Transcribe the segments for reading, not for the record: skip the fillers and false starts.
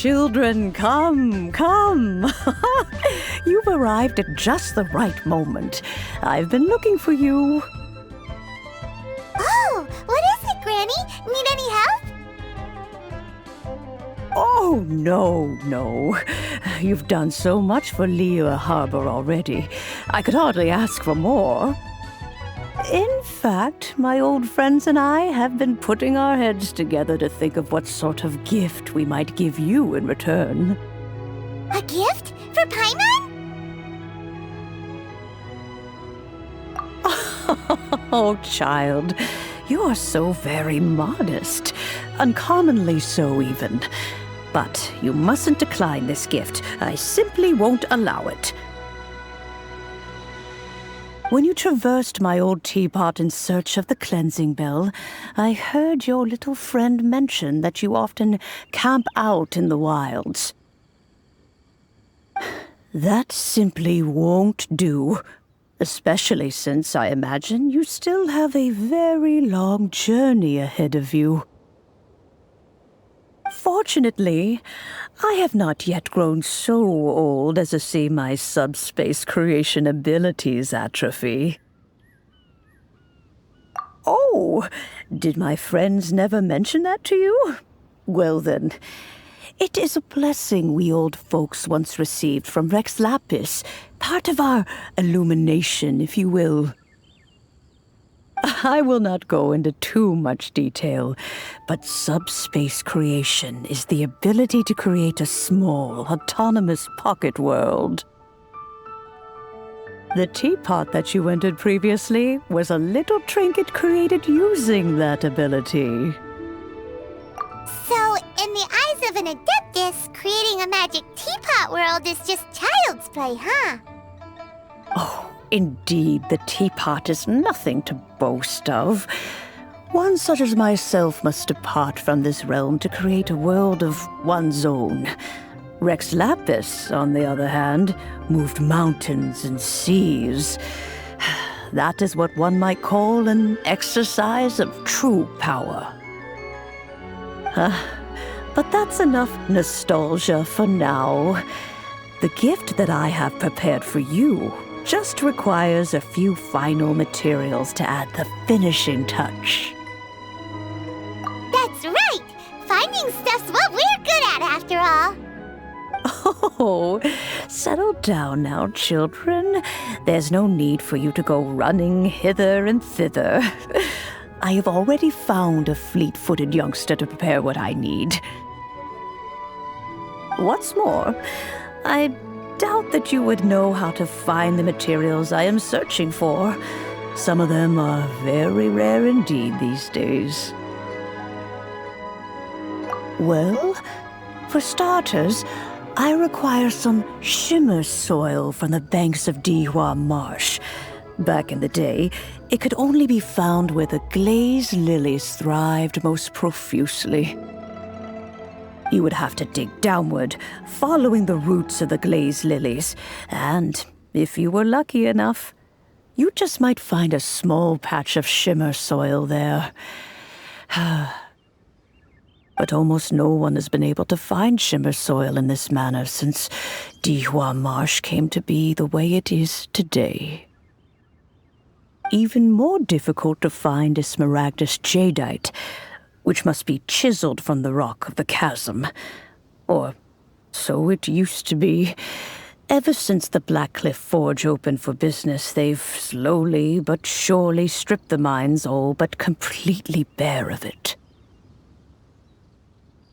children, come, come. You've arrived at just the right moment. I've been looking for you. Oh, what is it, Granny? Need any help? Oh, no. You've done so much for Liyue Harbor already. I could hardly ask for more. In fact, my old friends and I have been putting our heads together to think of what sort of gift we might give you in return. A gift? For Paimon? Oh, child, you are so very modest. Uncommonly so, even. But you mustn't decline this gift. I simply won't allow it. When you traversed my old teapot in search of the cleansing bell, I heard your little friend mention that you often camp out in the wilds. That simply won't do, especially since I imagine you still have a very long journey ahead of you. Fortunately, I have not yet grown so old as to see my subspace creation abilities atrophy. Oh, did my friends never mention that to you? Well then, it is a blessing we old folks once received from Rex Lapis, part of our illumination, if you will. I will not go into too much detail, but subspace creation is the ability to create a small, autonomous pocket world. The teapot that you entered previously was a little trinket created using that ability. So, in the eyes of an Adeptus, creating a magic teapot world is just child's play, huh? Oh, indeed, the teapot is nothing to boast of. One such as myself must depart from this realm to create a world of one's own. Rex Lapis, on the other hand, moved mountains and seas. That is what one might call an exercise of true power. But that's enough nostalgia for now. The gift that I have prepared for you just requires a few final materials to add the finishing touch. That's right! Finding stuff's what we're good at, after all. Oh, settle down now, children. There's no need for you to go running hither and thither. I have already found a fleet-footed youngster to prepare what I need. What's more, I doubt that you would know how to find the materials I am searching for. Some of them are very rare indeed these days. Well, for starters, I require some shimmer soil from the banks of Dihua Marsh. Back in the day, it could only be found where the glazed lilies thrived most profusely. You would have to dig downward, following the roots of the glazed lilies, and if you were lucky enough, you just might find a small patch of shimmer soil there. But almost no one has been able to find shimmer soil in this manner since Dihua Marsh came to be the way it is today. Even more difficult to find is smaragdus jadeite, which must be chiseled from the rock of the chasm. Or so it used to be. Ever since the Blackcliff Forge opened for business, they've slowly but surely stripped the mines all but completely bare of it.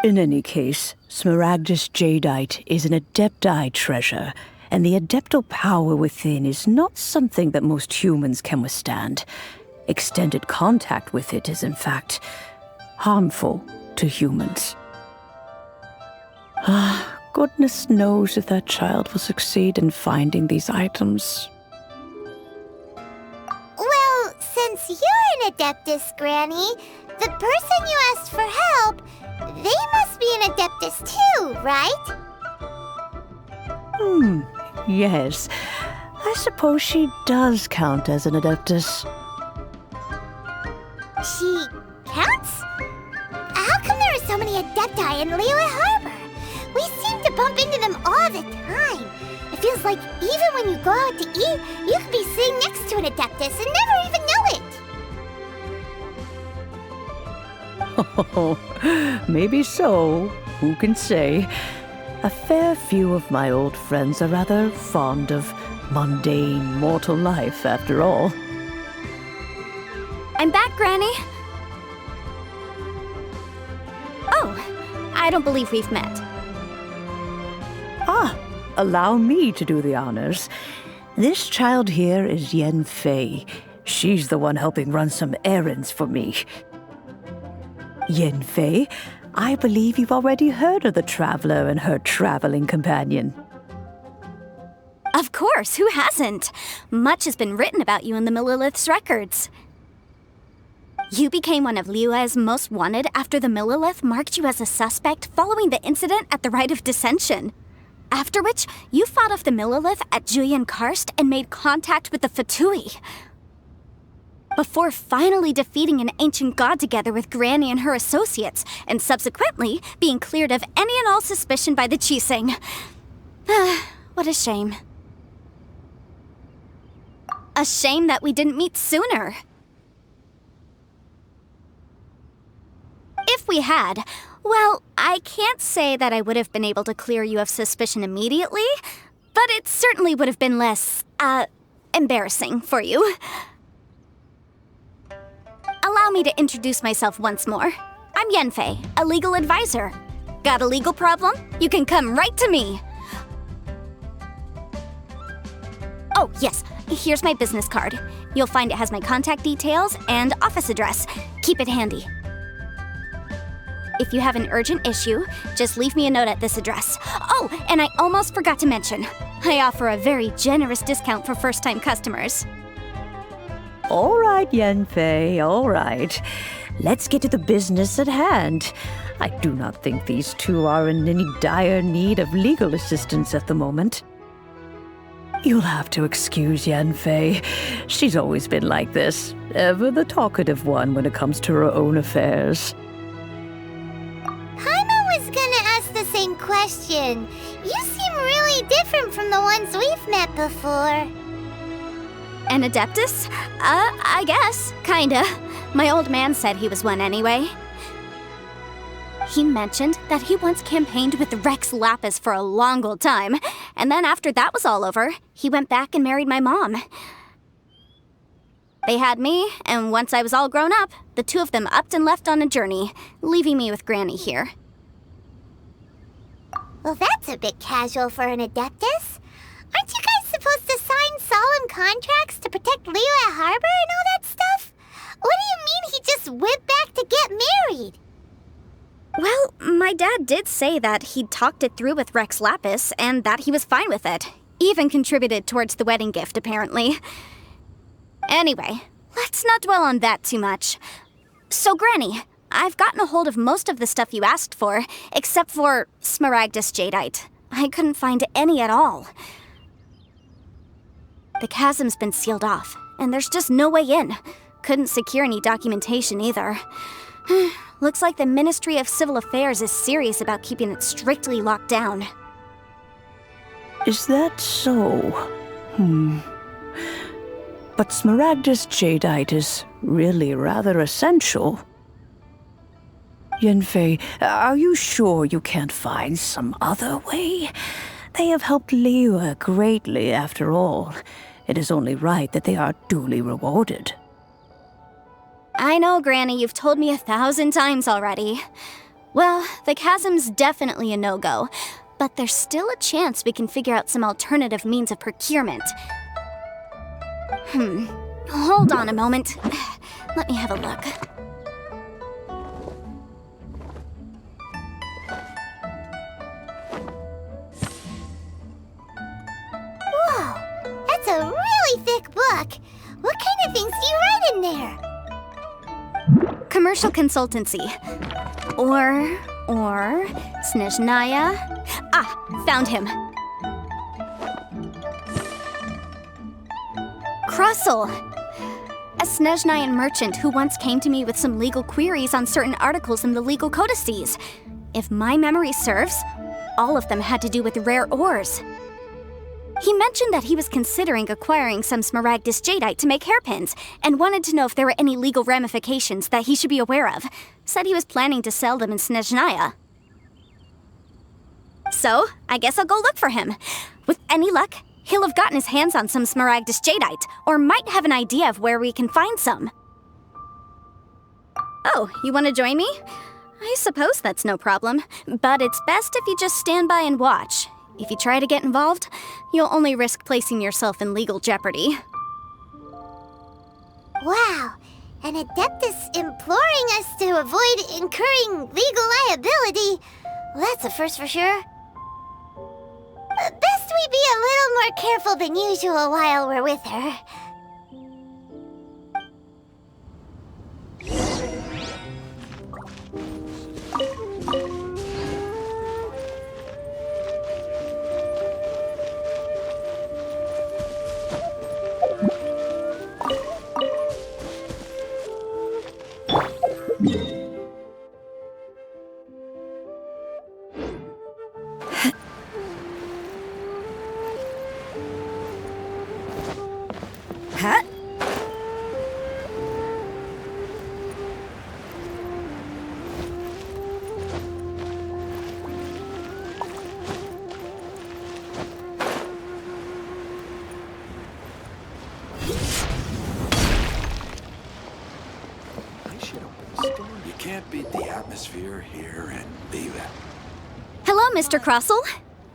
In any case, smaragdus jadeite is an adepti treasure, and the adeptal power within is not something that most humans can withstand. Extended contact with it is, in fact, harmful to humans. Goodness knows if that child will succeed in finding these items. Well, since you're an Adeptus, Granny, the person you asked for help, they must be an Adeptus too, right? Yes. I suppose she does count as an Adeptus. She counts? How come there are so many Adepti in Liyue Harbor? We all the time. It feels like even when you go out to eat, you could be sitting next to an Adeptus and never even know it. Oh, maybe so. Who can say? A fair few of my old friends are rather fond of mundane mortal life, after all. I'm back, Granny. Oh, I don't believe we've met. Ah, allow me to do the honors. This child here is Yanfei. She's the one helping run some errands for me. Yanfei, I believe you've already heard of the traveler and her traveling companion. Of course, who hasn't? Much has been written about you in the Millilith's records. You became one of Liyue's most wanted after the Millilith marked you as a suspect following the incident at the Rite of Dissension. After which, you fought off the Millilith at Julian Karst and made contact with the Fatui. Before finally defeating an ancient god together with Granny and her associates, and subsequently being cleared of any and all suspicion by the Chising. What a shame. A shame that we didn't meet sooner. If we had, well, I can't say that I would have been able to clear you of suspicion immediately, but it certainly would have been less, embarrassing for you. Allow me to introduce myself once more. I'm Yanfei, a legal advisor. Got a legal problem? You can come right to me. Oh, yes, here's my business card. You'll find it has my contact details and office address. Keep it handy. If you have an urgent issue, just leave me a note at this address. Oh, and I almost forgot to mention, I offer a very generous discount for first-time customers. All right, Yanfei, all right. Let's get to the business at hand. I do not think these two are in any dire need of legal assistance at the moment. You'll have to excuse Yanfei. She's always been like this, ever the talkative one when it comes to her own affairs. The same question. You seem really different from the ones we've met before. An Adeptus? I guess. Kinda. My old man said he was one anyway. He mentioned that he once campaigned with Rex Lapis for a long old time, and then after that was all over, he went back and married my mom. They had me, and once I was all grown up, the two of them upped and left on a journey, leaving me with Granny here. Well, that's a bit casual for an Adeptus. Aren't you guys supposed to sign solemn contracts to protect Liyue Harbor and all that stuff? What do you mean he just went back to get married? Well, my dad did say that he'd talked it through with Rex Lapis and that he was fine with it. Even contributed towards the wedding gift, apparently. Anyway, let's not dwell on that too much. So, Granny, I've gotten a hold of most of the stuff you asked for, except for Smaragdus Jadeite. I couldn't find any at all. The chasm's been sealed off, and there's just no way in. Couldn't secure any documentation either. Looks like the Ministry of Civil Affairs is serious about keeping it strictly locked down. Is that so? But Smaragdus Jadeite is really rather essential. Yanfei, are you sure you can't find some other way? They have helped Liyue greatly, after all. It is only right that they are duly rewarded. I know, Granny, you've told me 1,000 times already. Well, the chasm's definitely a no-go, but there's still a chance we can figure out some alternative means of procurement. Hold on a moment. Let me have a look. Whoa, that's a really thick book. What kind of things do you write in there? Commercial consultancy. Or Snezhnaya. Ah, found him. Krusel, a Snezhnayan merchant who once came to me with some legal queries on certain articles in the legal codices. If my memory serves, all of them had to do with rare ores. He mentioned that he was considering acquiring some Smaragdus jadeite to make hairpins, and wanted to know if there were any legal ramifications that he should be aware of. Said he was planning to sell them in Snezhnaya. So, I guess I'll go look for him. With any luck, he'll have gotten his hands on some Smaragdus jadeite, or might have an idea of where we can find some. Oh, you want to join me? I suppose that's no problem, but it's best if you just stand by and watch. If you try to get involved, you'll only risk placing yourself in legal jeopardy. Wow, an Adeptus imploring us to avoid incurring legal liability. Well, that's a first for sure. Best we be a little more careful than usual while we're with her. Huh? You can't beat the atmosphere here and leave it. Hello, Mr. Crossell.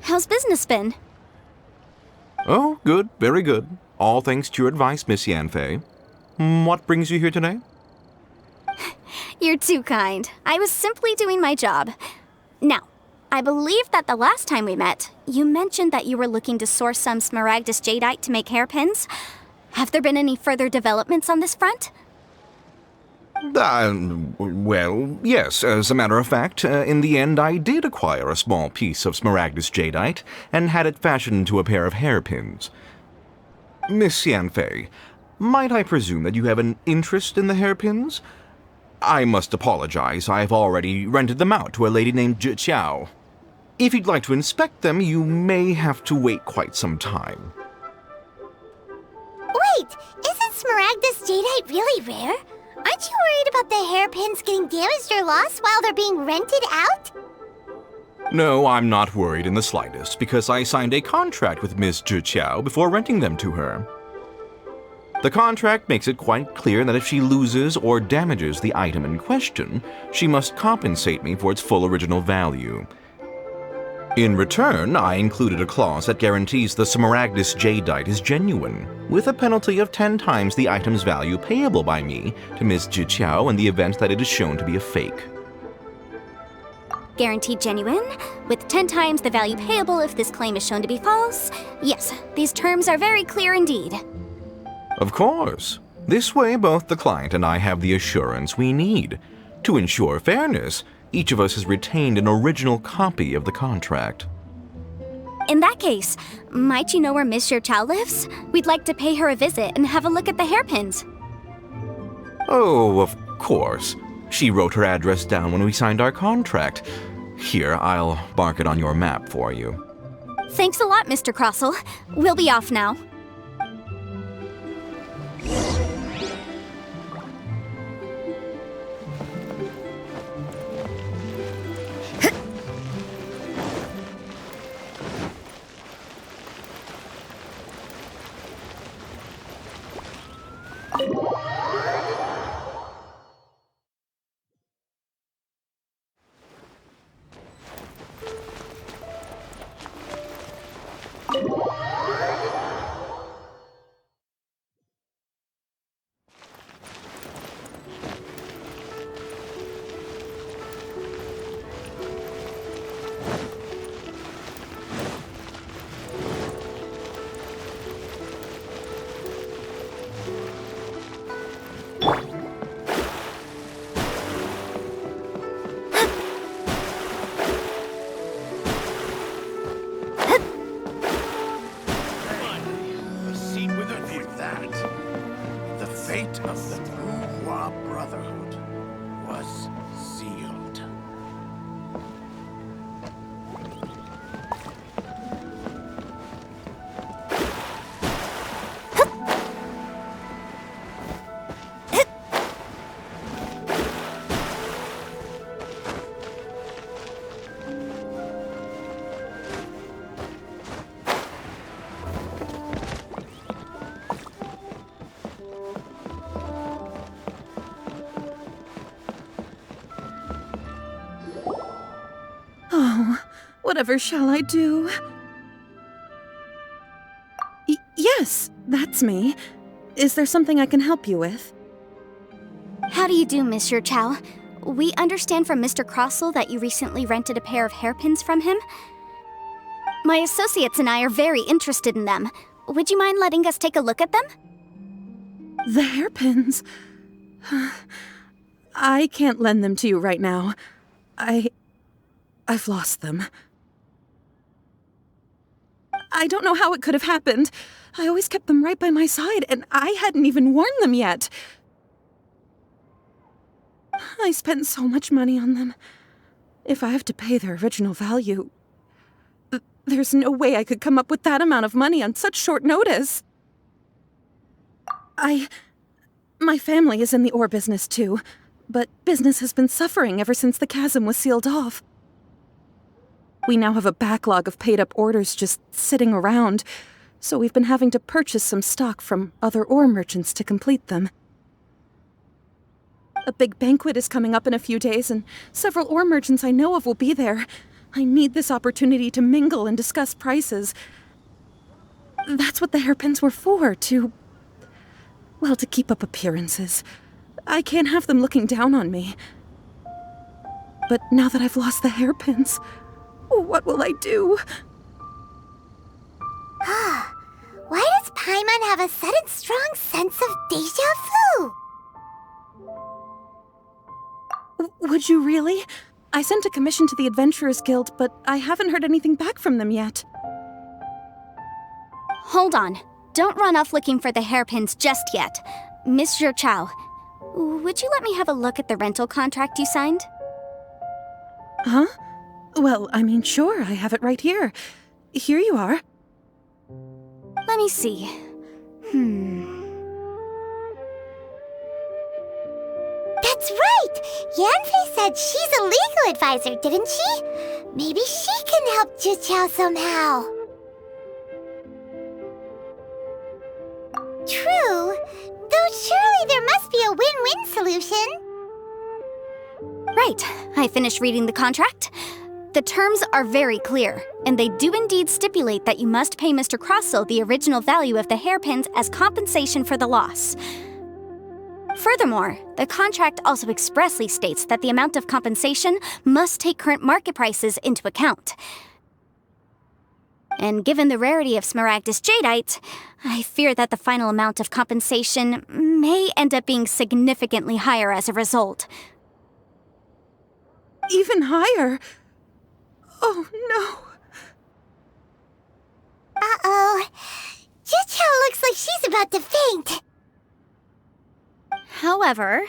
How's business been? Oh, good, very good. All thanks to your advice, Miss Yanfei. What brings you here today? You're too kind. I was simply doing my job. Now, I believe that the last time we met, you mentioned that you were looking to source some Smaragdus jadeite to make hairpins. Have there been any further developments on this front? Well, yes. As a matter of fact, in the end, I did acquire a small piece of Smaragdus jadeite and had it fashioned into a pair of hairpins. Miss Yanfei, might I presume that you have an interest in the hairpins? I must apologize. I've already rented them out to a lady named Zhi. If you'd like to inspect them, you may have to wait quite some time. Wait, isn't Smaragdus jadeite really rare? Aren't you worried about the hairpins getting damaged or lost while they're being rented out? No, I'm not worried in the slightest, because I signed a contract with Miss Zhi before renting them to her. The contract makes it quite clear that if she loses or damages the item in question, she must compensate me for its full original value. In return, I included a clause that guarantees the Smaragdus jadeite is genuine, with a penalty of 10 times the item's value payable by me to Miss Zhi in the event that it is shown to be a fake. Guaranteed genuine, with 10 times the value payable if this claim is shown to be false? Yes, these terms are very clear indeed. Of course. This way, both the client and I have the assurance we need. To ensure fairness, each of us has retained an original copy of the contract. In that case, might you know where Miss Zhi lives? We'd like to pay her a visit and have a look at the hairpins. Oh, of course. She wrote her address down when we signed our contract. Here, I'll mark it on your map for you. Thanks a lot, Mr. Crossell. We'll be off now. fate of the Bourgeois Brotherhood was sealed. Whatever shall I do? Yes, that's me. Is there something I can help you with? How do you do, Monsieur Chow? We understand from Mr. Crossell that you recently rented a pair of hairpins from him. My associates and I are very interested in them. Would you mind letting us take a look at them? The hairpins? I can't lend them to you right now. I've lost them. I don't know how it could have happened. I always kept them right by my side, and I hadn't even worn them yet. I spent so much money on them. If I have to pay their original value, there's no way I could come up with that amount of money on such short notice. My family is in the ore business too, but business has been suffering ever since the chasm was sealed off. We now have a backlog of paid-up orders just sitting around, so we've been having to purchase some stock from other ore merchants to complete them. A big banquet is coming up in a few days, and several ore merchants I know of will be there. I need this opportunity to mingle and discuss prices. That's what the hairpins were for, to keep up appearances. I can't have them looking down on me. But now that I've lost the hairpins, what will I do? Why does Paimon have a sudden strong sense of déjà vu? Would you really? I sent a commission to the Adventurers Guild, but I haven't heard anything back from them yet. Hold on. Don't run off looking for the hairpins just yet. Monsieur Chow, would you let me have a look at the rental contract you signed? Huh? Well, I mean, sure, I have it right here. Here you are. Let me see. That's right! Yanfei said she's a legal advisor, didn't she? Maybe she can help Juqiao somehow. True, though surely there must be a win-win solution. Right. I finished reading the contract. The terms are very clear, and they do indeed stipulate that you must pay Mr. Crossell the original value of the hairpins as compensation for the loss. Furthermore, the contract also expressly states that the amount of compensation must take current market prices into account. And given the rarity of Smaragdus jadeite, I fear that the final amount of compensation may end up being significantly higher as a result. Even higher? Oh, no. Uh-oh. Juqiao looks like she's about to faint. However,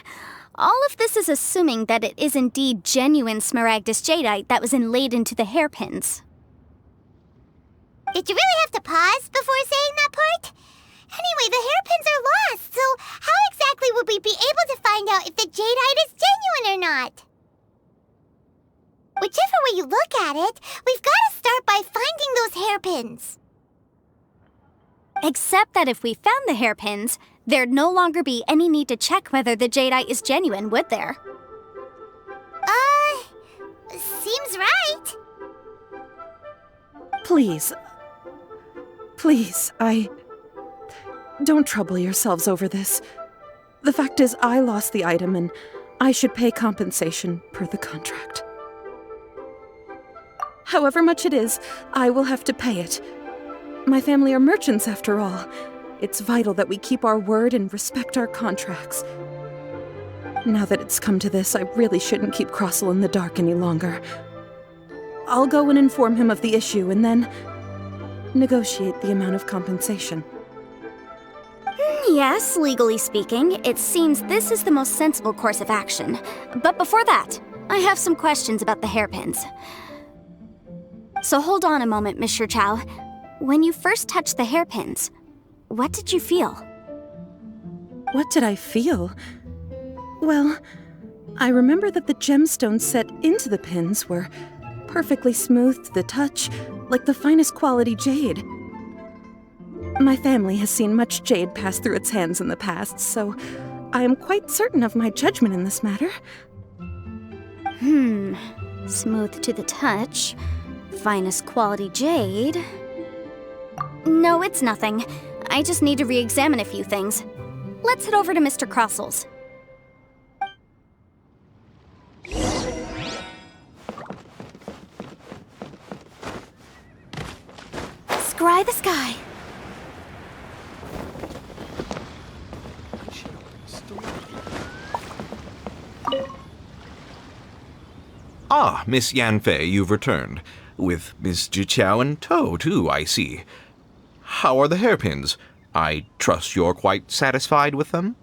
all of this is assuming that it is indeed genuine Smaragdus jadeite that was inlaid into the hairpins. Did you really have to pause before saying that part? Anyway, the hairpins are lost, so how exactly would we be able to find out if the jadeite is genuine or not? Whichever way you look at it, we've got to start by finding those hairpins. Except that if we found the hairpins, there'd no longer be any need to check whether the jadeite is genuine, would there? Seems right. Please, don't trouble yourselves over this. The fact is, I lost the item and I should pay compensation per the contract. However much it is, I will have to pay it. My family are merchants, after all. It's vital that we keep our word and respect our contracts. Now that it's come to this, I really shouldn't keep Crossell in the dark any longer. I'll go and inform him of the issue and then negotiate the amount of compensation. Yes, legally speaking, it seems this is the most sensible course of action. But before that, I have some questions about the hairpins. So hold on a moment, Mr. Chow. When you first touched the hairpins, what did you feel? What did I feel? Well, I remember that the gemstones set into the pins were perfectly smooth to the touch, like the finest quality jade. My family has seen much jade pass through its hands in the past, so I am quite certain of my judgment in this matter. Smooth to the touch, finest quality jade. No, it's nothing. I just need to re-examine a few things. Let's head over to Mr. Crossel's. Scry the sky. Ah, Miss Yanfei, you've returned. With Miss Jiqiao in tow, too, I see. How are the hairpins? I trust you're quite satisfied with them?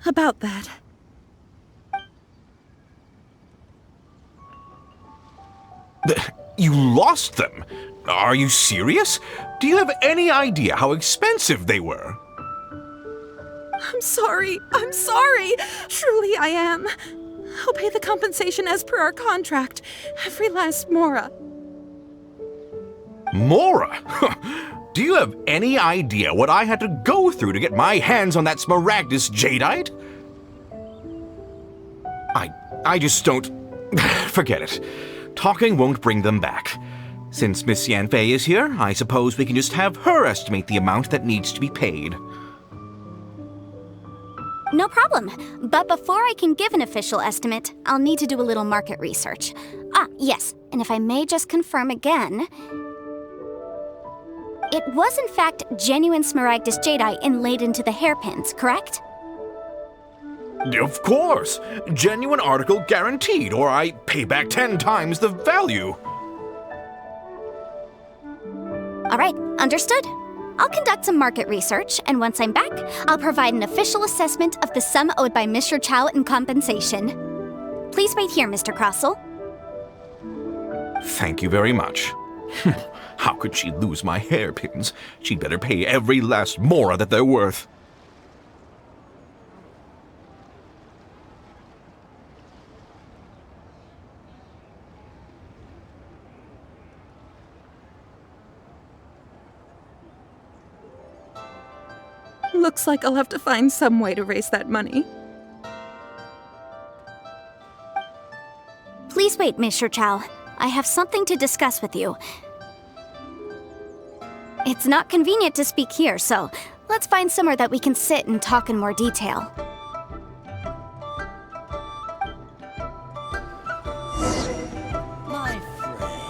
About that. You lost them? Are you serious? Do you have any idea how expensive they were? I'm sorry. Truly I am. I'll pay the compensation as per our contract. Every last mora. Mora? Do you have any idea what I had to go through to get my hands on that smaragdus jadeite? I just don't... Forget it. Talking won't bring them back. Since Miss Yanfei is here, I suppose we can just have her estimate the amount that needs to be paid. No problem. But before I can give an official estimate, I'll need to do a little market research. Ah, yes, and if I may just confirm again... It was in fact genuine smaragdus jadeite inlaid into the hairpins, correct? Of course! Genuine article guaranteed, or I pay back 10 times the value. All right, understood. I'll conduct some market research, and once I'm back, I'll provide an official assessment of the sum owed by Mr. Chow in compensation. Please wait here, Mr. Crossell. Thank you very much. How could she lose my hairpins? She'd better pay every last mora that they're worth. Looks like I'll have to find some way to raise that money. Please wait, Mr. Chow. I have something to discuss with you. It's not convenient to speak here, so let's find somewhere that we can sit and talk in more detail. My friend,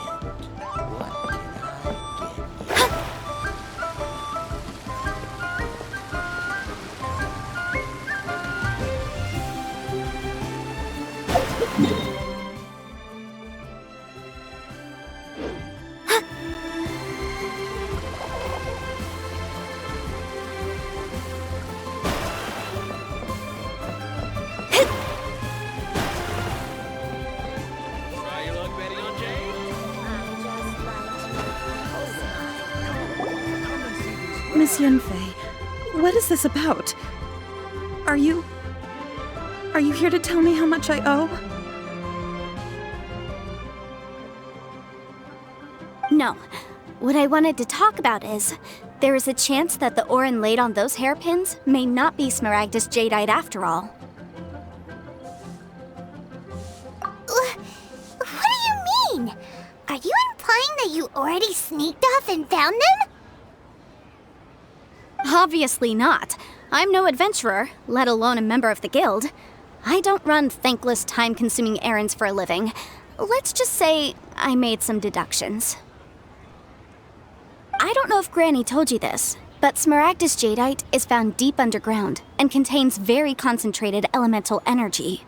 what can I get you? Miss Yanfei, what is this about? Are you here to tell me how much I owe? No. What I wanted to talk about is, there is a chance that the ore inlaid on those hairpins may not be smaragdus jadeite after all. What do you mean? Are you implying that you already sneaked off and found them? Obviously not. I'm no adventurer, let alone a member of the guild. I don't run thankless, time-consuming errands for a living. Let's just say I made some deductions. I don't know if Granny told you this, but smaragdus jadeite is found deep underground and contains very concentrated elemental energy.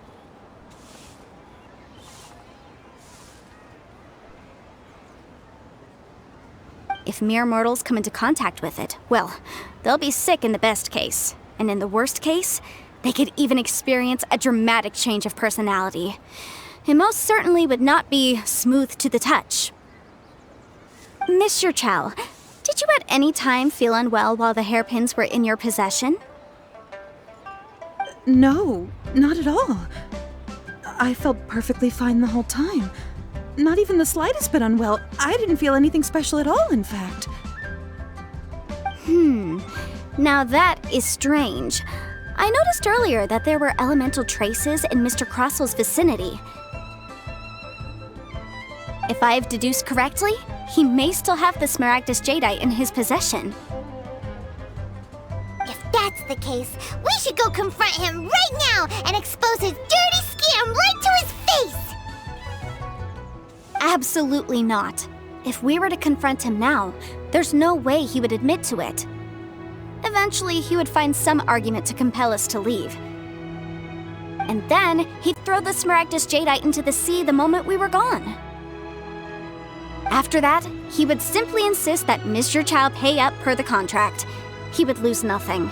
If mere mortals come into contact with it, well, they'll be sick in the best case. And in the worst case, they could even experience a dramatic change of personality. It most certainly would not be smooth to the touch. Mr. Chow, did you at any time feel unwell while the hairpins were in your possession? No, not at all. I felt perfectly fine the whole time. Not even the slightest bit unwell. I didn't feel anything special at all, in fact. Now that is strange. I noticed earlier that there were elemental traces in Mr. Crossell's vicinity. I've deduced correctly, he may still have the Smaragdus Jadeite in his possession. If that's the case, we should go confront him right now and expose his dirty scam right to his face! Absolutely not. If we were to confront him now, there's no way he would admit to it. Eventually, he would find some argument to compel us to leave. And then, he'd throw the Smaragdus Jadeite into the sea the moment we were gone. After that, he would simply insist that Mr. Chow pay up per the contract. He would lose nothing.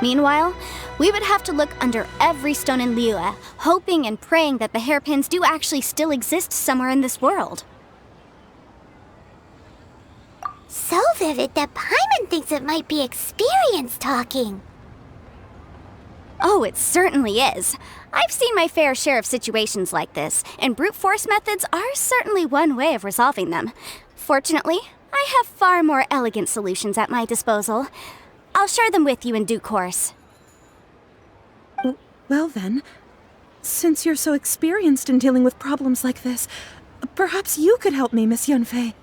Meanwhile, we would have to look under every stone in Liyue, hoping and praying that the hairpins do actually still exist somewhere in this world. So vivid that Paimon thinks it might be experience talking. Oh, it certainly is. I've seen my fair share of situations like this, and brute force methods are certainly one way of resolving them. Fortunately, I have far more elegant solutions at my disposal. I'll share them with you in due course. Well then, since you're so experienced in dealing with problems like this, perhaps you could help me, Miss Yanfei.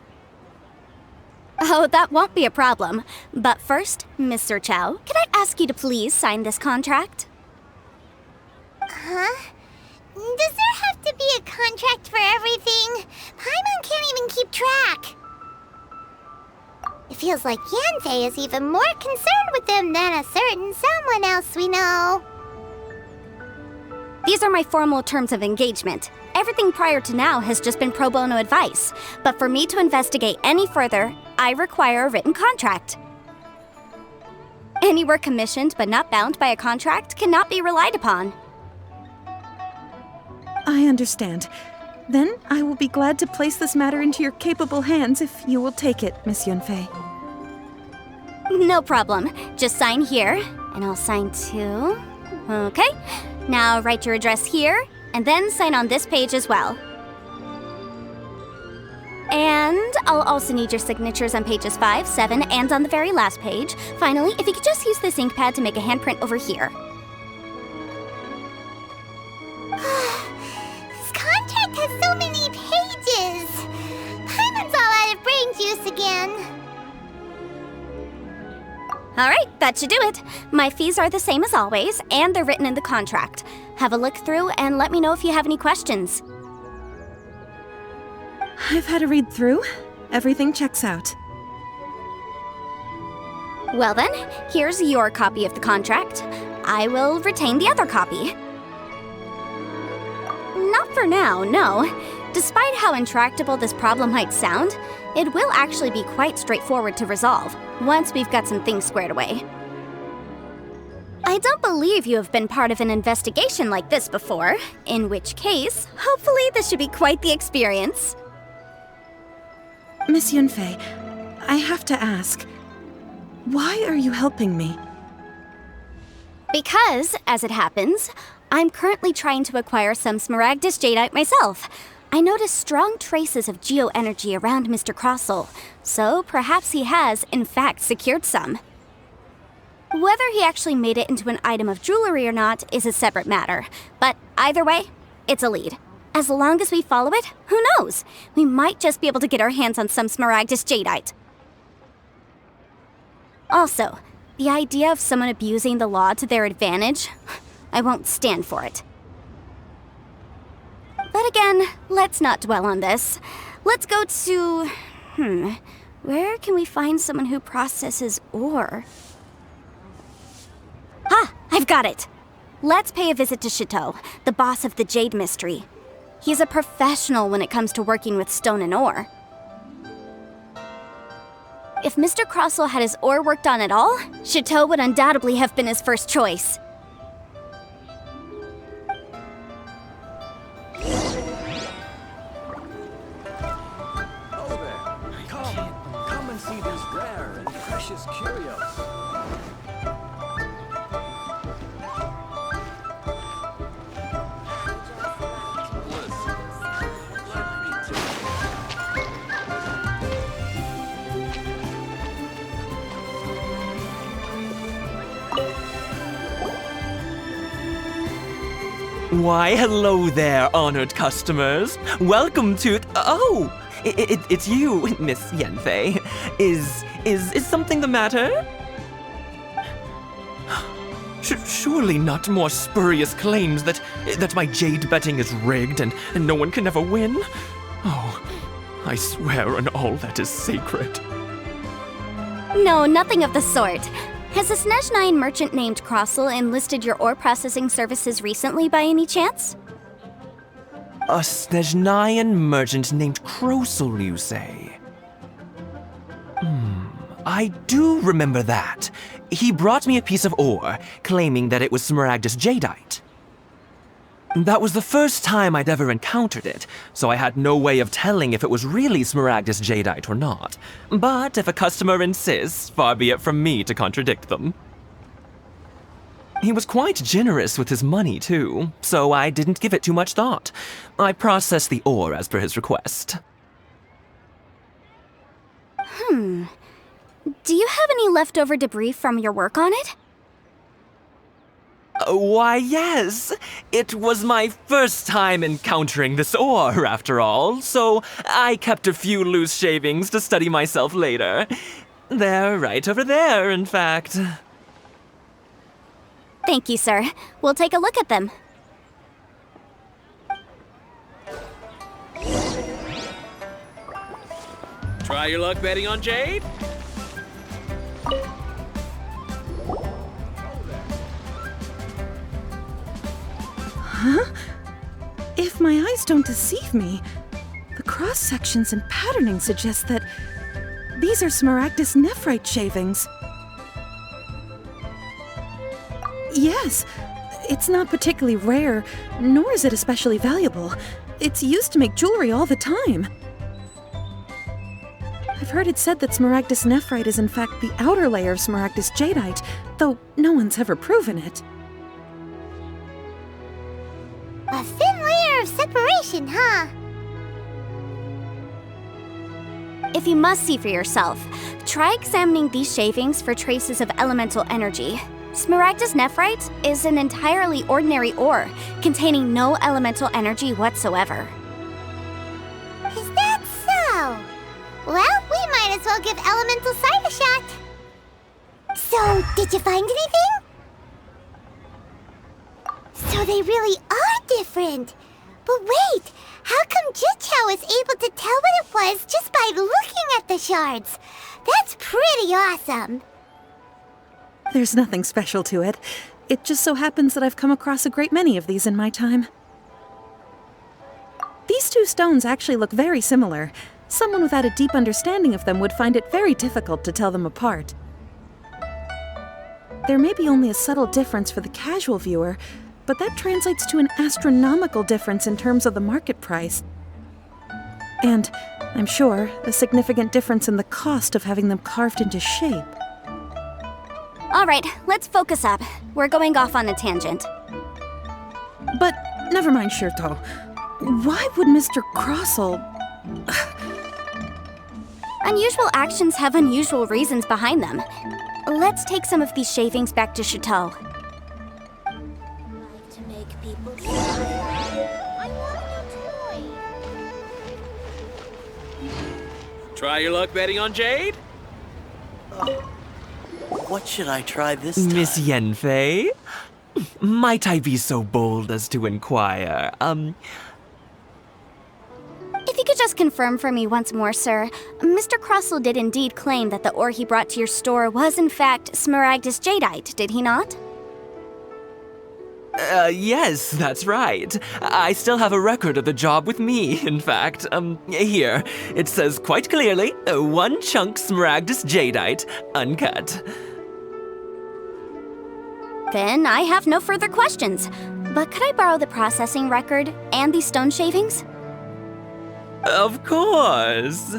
Oh, that won't be a problem. But first, Mr. Chow, can I ask you to please sign this contract? Huh? Does there have to be a contract for everything? Paimon can't even keep track. It feels like Yanfei is even more concerned with them than a certain someone else we know. These are my formal terms of engagement. Everything prior to now has just been pro bono advice. But for me to investigate any further, I require a written contract. Any work commissioned but not bound by a contract cannot be relied upon. I understand. Then I will be glad to place this matter into your capable hands if you will take it, Miss Yanfei. No problem. Just sign here, and I'll sign too. Okay. Now write your address here, and then sign on this page as well. And I'll also need your signatures on pages 5, 7, and on the very last page. Finally, if you could just use this ink pad to make a handprint over here. This contract has so many pages. Paimon's all out of brain juice again. Alright, that should do it. My fees are the same as always, and they're written in the contract. Have a look through and let me know if you have any questions. I've had a read through. Everything checks out. Well then, here's your copy of the contract. I will retain the other copy. Not for now, no. Despite how intractable this problem might sound, it will actually be quite straightforward to resolve, once we've got some things squared away. I don't believe you have been part of an investigation like this before, in which case, hopefully this should be quite the experience. Miss Yanfei, I have to ask, why are you helping me? Because, as it happens, I'm currently trying to acquire some Smaragdus Jadeite myself. I noticed strong traces of geo-energy around Mr. Crossell, so perhaps he has, in fact, secured some. Whether he actually made it into an item of jewelry or not is a separate matter, but either way, it's a lead. As long as we follow it, who knows? We might just be able to get our hands on some Smaragdus Jadeite. Also, the idea of someone abusing the law to their advantage, I won't stand for it. But again, let's not dwell on this. Let's go to... where can we find someone who processes ore? Ah, I've got it! Let's pay a visit to Chateau, the boss of the Jade Mystery. He's a professional when it comes to working with stone and ore. If Mr. Crossell had his ore worked on at all, Chateau would undoubtedly have been his first choice. Come and see these rare and precious curios. Why, hello there, honored customers. Welcome to... Oh! It's you, Miss Yanfei. Is something the matter? Surely not more spurious claims that my jade betting is rigged and no one can ever win? Oh, I swear on all that is sacred. No, nothing of the sort. Has a Snezhnine merchant named Crossel enlisted your ore processing services recently by any chance? A Snezhnine merchant named Crossel, you say? I do remember that. He brought me a piece of ore, claiming that it was Smaragdus jadeite. That was the first time I'd ever encountered it, so I had no way of telling if it was really Smaragdus jadeite or not. But if a customer insists, far be it from me to contradict them. He was quite generous with his money, too, so I didn't give it too much thought. I processed the ore as per his request. Do you have any leftover debris from your work on it? Why, yes. It was my first time encountering this ore, after all, so I kept a few loose shavings to study myself later. They're right over there, in fact. Thank you, sir. We'll take a look at them. Try your luck betting on Jade? If my eyes don't deceive me, the cross-sections and patterning suggest that these are Smaragdus nephrite shavings. Yes, it's not particularly rare, nor is it especially valuable. It's used to make jewelry all the time. I've heard it said that Smaragdus nephrite is in fact the outer layer of Smaragdus jadeite, though no one's ever proven it. A thin layer of separation, huh? If you must see for yourself, try examining these shavings for traces of elemental energy. Smaragdus nephrite is an entirely ordinary ore, containing no elemental energy whatsoever. Is that so? Well, we might as well give elemental sight a shot. So, did you find anything? So they really are different. But wait, how come Jichao was able to tell what it was just by looking at the shards? That's pretty awesome. There's nothing special to it. It just so happens that I've come across a great many of these in my time. These two stones actually look very similar. Someone without a deep understanding of them would find it very difficult to tell them apart. There may be only a subtle difference for the casual viewer, but that translates to an astronomical difference in terms of the market price. And, I'm sure, a significant difference in the cost of having them carved into shape. All right, let's focus up. We're going off on a tangent. But, never mind, Shirto. Why would Mr. Crossel... Unusual actions have unusual reasons behind them. Let's take some of these shavings back to Chateau. To make people smile. I want a toy. Try your luck betting on Jade? What should I try this time? Miss Yanfei? Might I be so bold as to inquire, If you could just confirm for me once more, sir, Mr. Crossel did indeed claim that the ore he brought to your store was in fact Smaragdus jadeite, did he not? Yes, that's right. I still have a record of the job with me, in fact. Here. It says quite clearly, 1 chunk Smaragdus jadeite, uncut. Then I have no further questions. But could I borrow the processing record and these stone shavings? Of course.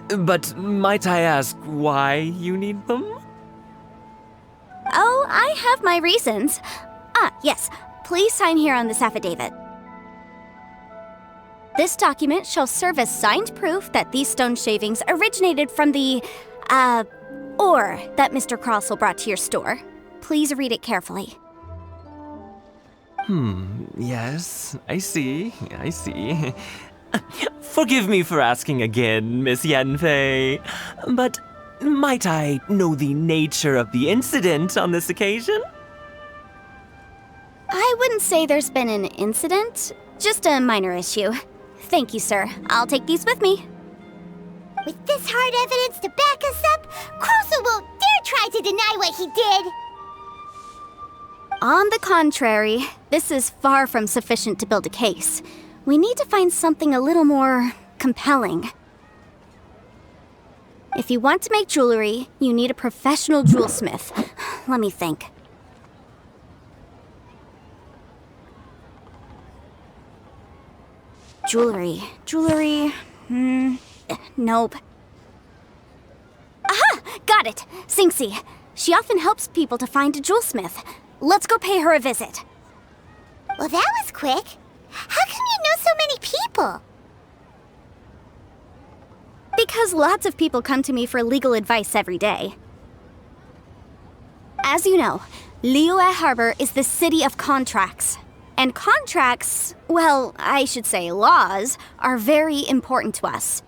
But might I ask why you need them? Oh, I have my reasons. Yes. Please sign here on this affidavit. This document shall serve as signed proof that these stone shavings originated from the, ore that Mr. Crossel brought to your store. Please read it carefully. Yes, I see. Forgive me for asking again, Miss Yanfei, but might I know the nature of the incident on this occasion? I wouldn't say there's been an incident, just a minor issue. Thank you, sir. I'll take these with me. With this hard evidence to back us up, Crusoe won't dare try to deny what he did! On the contrary, this is far from sufficient to build a case. We need to find something a little more compelling. If you want to make jewelry, you need a professional jewelsmith. Let me think. Jewelry. Nope. Aha! Got it! Singxi. She often helps people to find a jewelsmith. Let's go pay her a visit. Well, that was quick. How come you know so many people? Because lots of people come to me for legal advice every day. As you know, Liyue Harbor is the city of contracts. And contracts, well, I should say laws, are very important to us.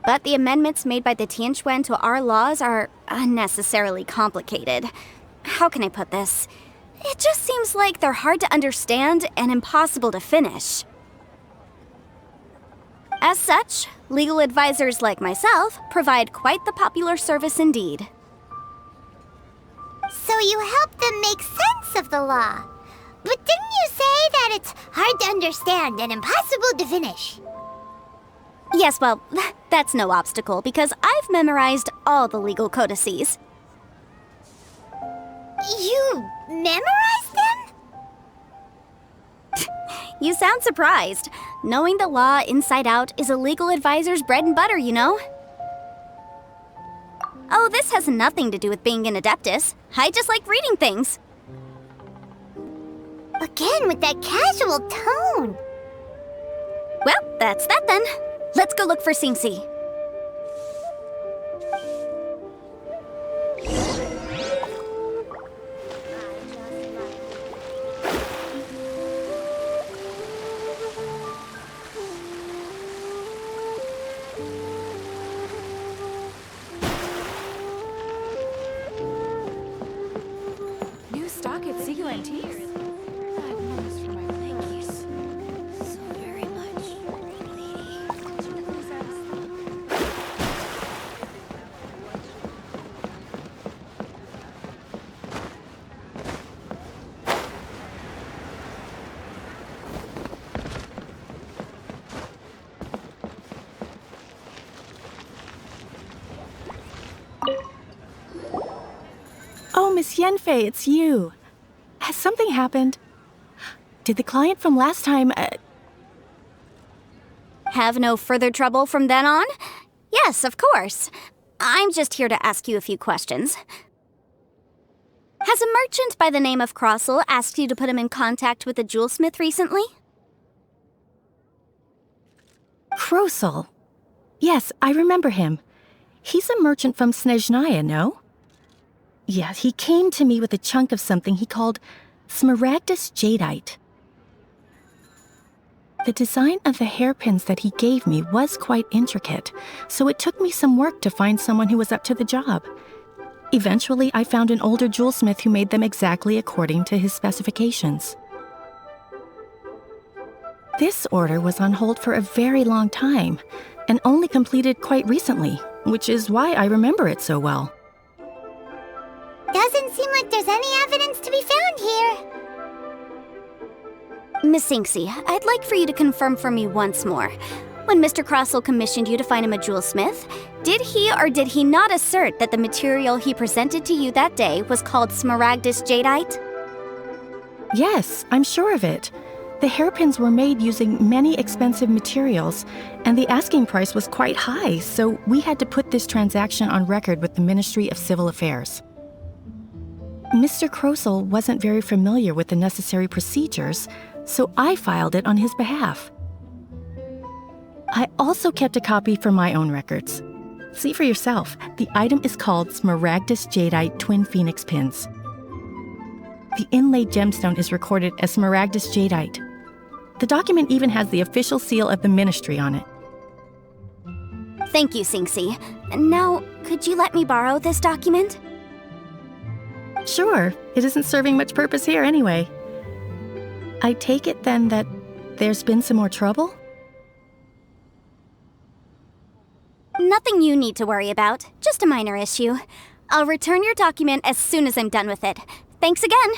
But the amendments made by the Tianquan to our laws are unnecessarily complicated. How can I put this? It just seems like they're hard to understand and impossible to finish. As such, legal advisors like myself provide quite the popular service indeed. So you help them make sense of the law. But didn't you say that it's hard to understand and impossible to finish? Yes, well, that's no obstacle because I've memorized all the legal codices. You memorized them? You sound surprised. Knowing the law inside out is a legal advisor's bread and butter, you know? Oh, this has nothing to do with being an adeptus. I just like reading things. Again, with that casual tone. Well, that's that then. Let's go look for Singxi. New stock at Sigo Antiques. Oh, Miss Yanfei, it's you. Has something happened? Did the client from last time, Have no further trouble from then on? Yes, of course. I'm just here to ask you a few questions. Has a merchant by the name of Crossell asked you to put him in contact with a jewelsmith recently? Crossell? Yes, I remember him. He's a merchant from Snezhnaya, no? Yeah, he came to me with a chunk of something he called Smaragdus Jadeite. The design of the hairpins that he gave me was quite intricate, so it took me some work to find someone who was up to the job. Eventually, I found an older jewelsmith who made them exactly according to his specifications. This order was on hold for a very long time, and only completed quite recently, which is why I remember it so well. Doesn't seem like there's any evidence to be found here. Miss Singxi, I'd like for you to confirm for me once more. When Mr. Crossell commissioned you to find him a jewelsmith, did he or did he not assert that the material he presented to you that day was called Smaragdus Jadeite? Yes, I'm sure of it. The hairpins were made using many expensive materials, and the asking price was quite high, so we had to put this transaction on record with the Ministry of Civil Affairs. Mr. Crossell wasn't very familiar with the necessary procedures, so I filed it on his behalf. I also kept a copy for my own records. See for yourself, the item is called Smaragdus Jadeite Twin Phoenix Pins. The inlaid gemstone is recorded as smaragdus jadeite. The document even has the official seal of the ministry on it. Thank you, Sinxi. Now, could you let me borrow this document? Sure, it isn't serving much purpose here anyway. I take it then that there's been some more trouble? Nothing you need to worry about, just a minor issue. I'll return your document as soon as I'm done with it. Thanks again!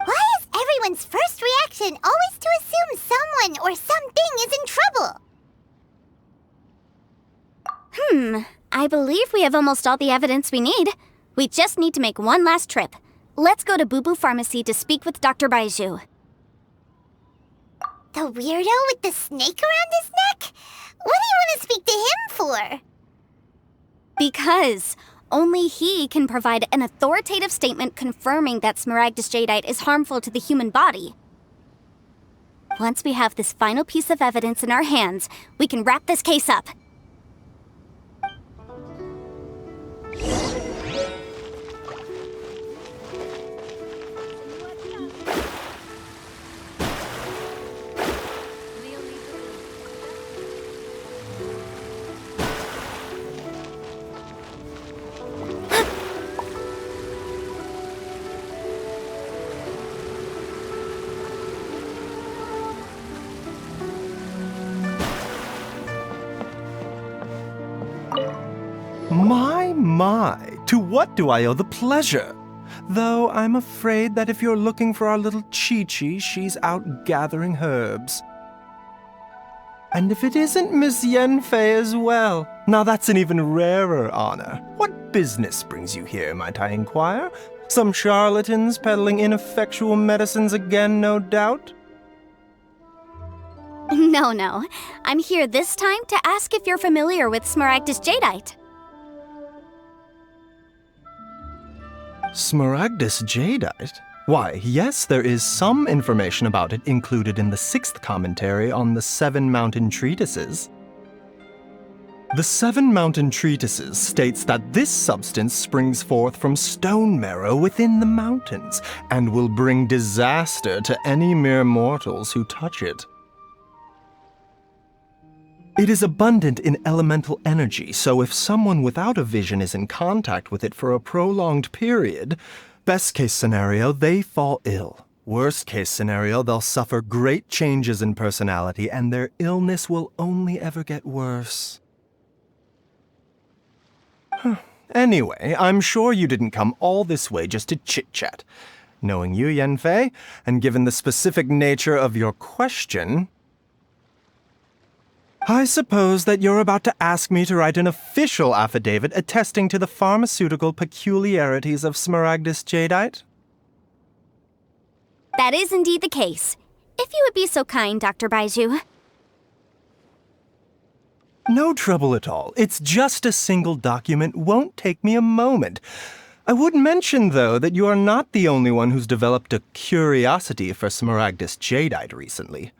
Why is everyone's first reaction always to assume someone or something is in trouble? I believe we have almost all the evidence we need. We just need to make one last trip. Let's go to Boo Boo Pharmacy to speak with Dr. Baizhu. The weirdo with the snake around his neck? What do you want to speak to him for? Because only he can provide an authoritative statement confirming that smaragdus jadeite is harmful to the human body. Once we have this final piece of evidence in our hands, we can wrap this case up. My, to what do I owe the pleasure? Though I'm afraid that if you're looking for our little Chi-Chi, she's out gathering herbs. And if it isn't Miss Yanfei as well, now that's an even rarer honor. What business brings you here, might I inquire? Some charlatans peddling ineffectual medicines again, no doubt? No. I'm here this time to ask if you're familiar with smaragdus jadeite. Smaragdus jadeite? Why, yes, there is some information about it included in the 6th commentary on the 7 Mountain Treatises. The 7 Mountain Treatises states that this substance springs forth from stone marrow within the mountains, and will bring disaster to any mere mortals who touch it. It is abundant in elemental energy, so if someone without a vision is in contact with it for a prolonged period, best case scenario, they fall ill. Worst case scenario, they'll suffer great changes in personality and their illness will only ever get worse. Anyway, I'm sure you didn't come all this way just to chit-chat. Knowing you, Yanfei, and given the specific nature of your question, I suppose that you're about to ask me to write an official affidavit attesting to the pharmaceutical peculiarities of smaragdus jadeite? That is indeed the case. If you would be so kind, Dr. Baizhu. No trouble at all. It's just a single document. Won't take me a moment. I would mention, though, that you are not the only one who's developed a curiosity for smaragdus jadeite recently.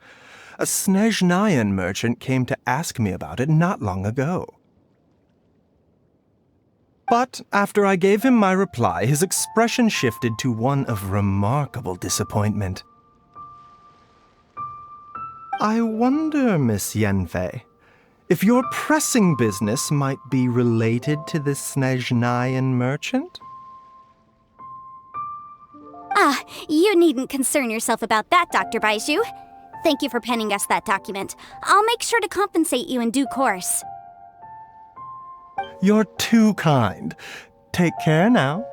A Snezhnayan merchant came to ask me about it not long ago. But after I gave him my reply, his expression shifted to one of remarkable disappointment. I wonder, Miss Yanfei, if your pressing business might be related to this Snezhnayan merchant? You needn't concern yourself about that, Dr. Baizhu. Thank you for penning us that document. I'll make sure to compensate you in due course. You're too kind. Take care now.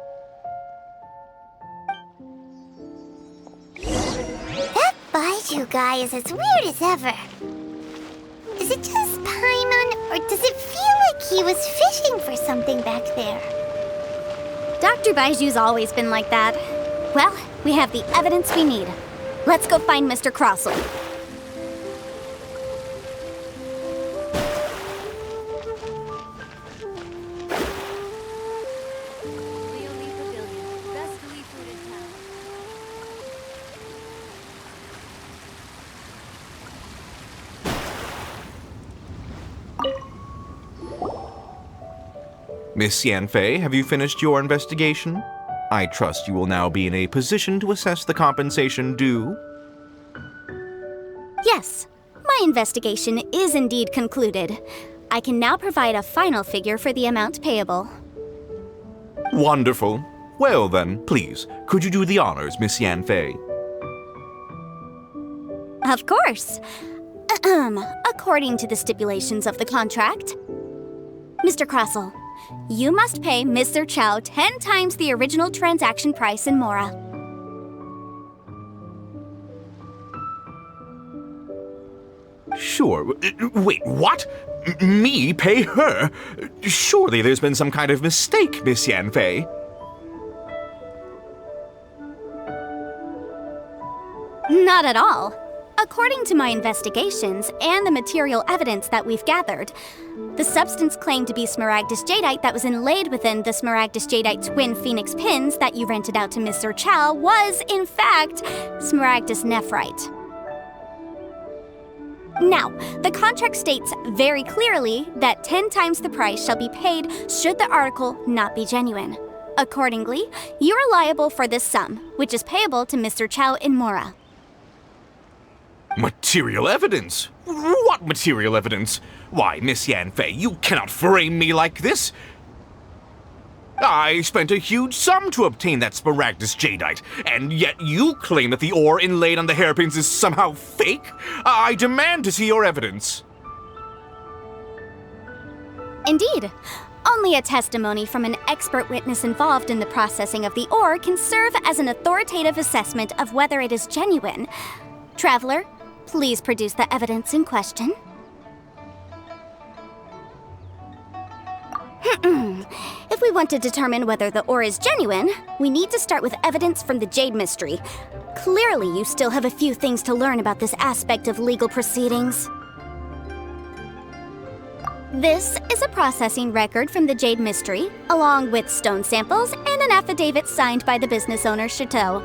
That Baizhu guy is as weird as ever. Is it just Paimon, or does it feel like he was fishing for something back there? Dr. Baiju's always been like that. Well, we have the evidence we need. Let's go find Mr. Crossell. Miss Yanfei, have you finished your investigation? I trust you will now be in a position to assess the compensation due. Yes, my investigation is indeed concluded. I can now provide a final figure for the amount payable. Wonderful. Well then, please, could you do the honors, Miss Yanfei? Of course. According to the stipulations of the contract, Mr. Crossell, you must pay Mr. Chow 10 times the original transaction price in Mora. Sure. Wait, what? Me pay her? Surely there's been some kind of mistake, Miss Yanfei. Not at all. According to my investigations and the material evidence that we've gathered, the substance claimed to be Smaragdus Jadeite that was inlaid within the Smaragdus Jadeite twin phoenix pins that you rented out to Mr. Chow was, in fact, Smaragdus Nephrite. Now, the contract states very clearly that 10 times the price shall be paid should the article not be genuine. Accordingly, you are liable for this sum, which is payable to Mr. Chow in Mora. Material evidence? What material evidence? Why, Miss Yanfei, you cannot frame me like this! I spent a huge sum to obtain that Smaragdus Jadeite, and yet you claim that the ore inlaid on the hairpins is somehow fake? I demand to see your evidence. Indeed. Only a testimony from an expert witness involved in the processing of the ore can serve as an authoritative assessment of whether it is genuine. Traveler, please produce the evidence in question. If we want to determine whether the ore is genuine, we need to start with evidence from the Jade Mystery. Clearly, you still have a few things to learn about this aspect of legal proceedings. This is a processing record from the Jade Mystery, along with stone samples and an affidavit signed by the business owner, Chateau.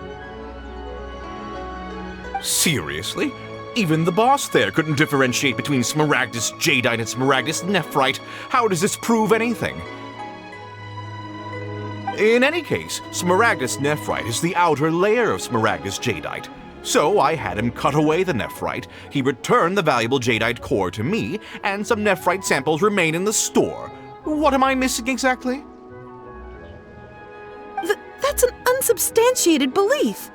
Seriously? Even the boss there couldn't differentiate between Smaragdus Jadeite and Smaragdus Nephrite. How does this prove anything? In any case, Smaragdus Nephrite is the outer layer of Smaragdus Jadeite. So I had him cut away the nephrite, he returned the valuable jadeite core to me, and some nephrite samples remain in the store. What am I missing exactly? That's an unsubstantiated belief.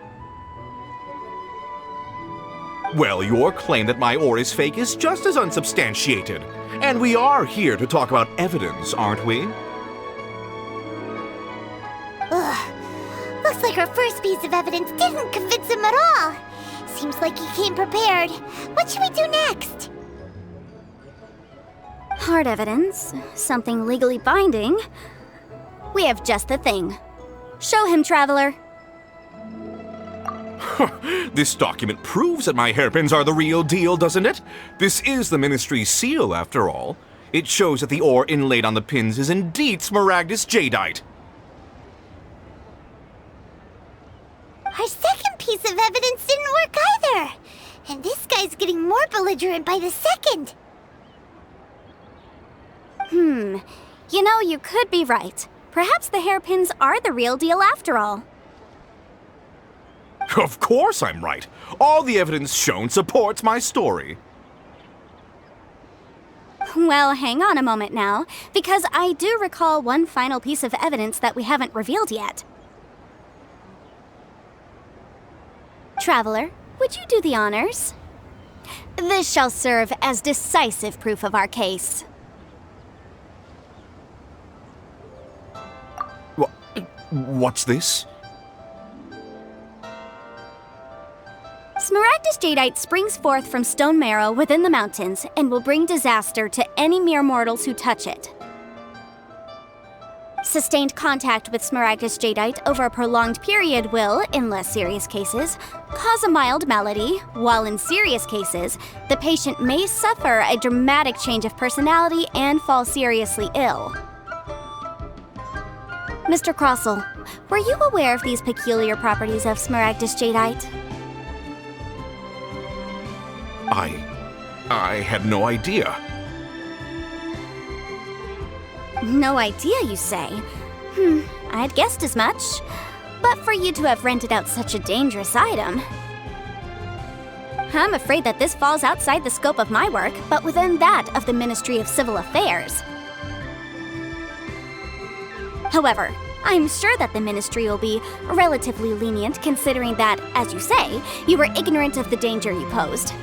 Well, your claim that my ore is fake is just as unsubstantiated. And we are here to talk about evidence, aren't we? Ugh. Looks like our first piece of evidence didn't convince him at all. Seems like he came prepared. What should we do next? Hard evidence, something legally binding. We have just the thing. Show him, Traveler. This document proves that my hairpins are the real deal, doesn't it? This is the Ministry's seal, after all. It shows that the ore inlaid on the pins is indeed Smaragdus Jadeite. Our second piece of evidence didn't work either. And this guy's getting more belligerent by the second. You know, you could be right. Perhaps the hairpins are the real deal after all. Of course I'm right. All the evidence shown supports my story. Well, hang on a moment now, because I do recall one final piece of evidence that we haven't revealed yet. Traveler, would you do the honors? This shall serve as decisive proof of our case. What's this? Smaragdus Jadeite springs forth from stone marrow within the mountains and will bring disaster to any mere mortals who touch it. Sustained contact with Smaragdus Jadeite over a prolonged period will, in less serious cases, cause a mild malady, while in serious cases, the patient may suffer a dramatic change of personality and fall seriously ill. Mr. Crossell, were you aware of these peculiar properties of Smaragdus Jadeite? I had no idea. No idea, you say? I'd guessed as much. But for you to have rented out such a dangerous item, I'm afraid that this falls outside the scope of my work, but within that of the Ministry of Civil Affairs. However, I'm sure that the Ministry will be relatively lenient considering that, as you say, you were ignorant of the danger you posed.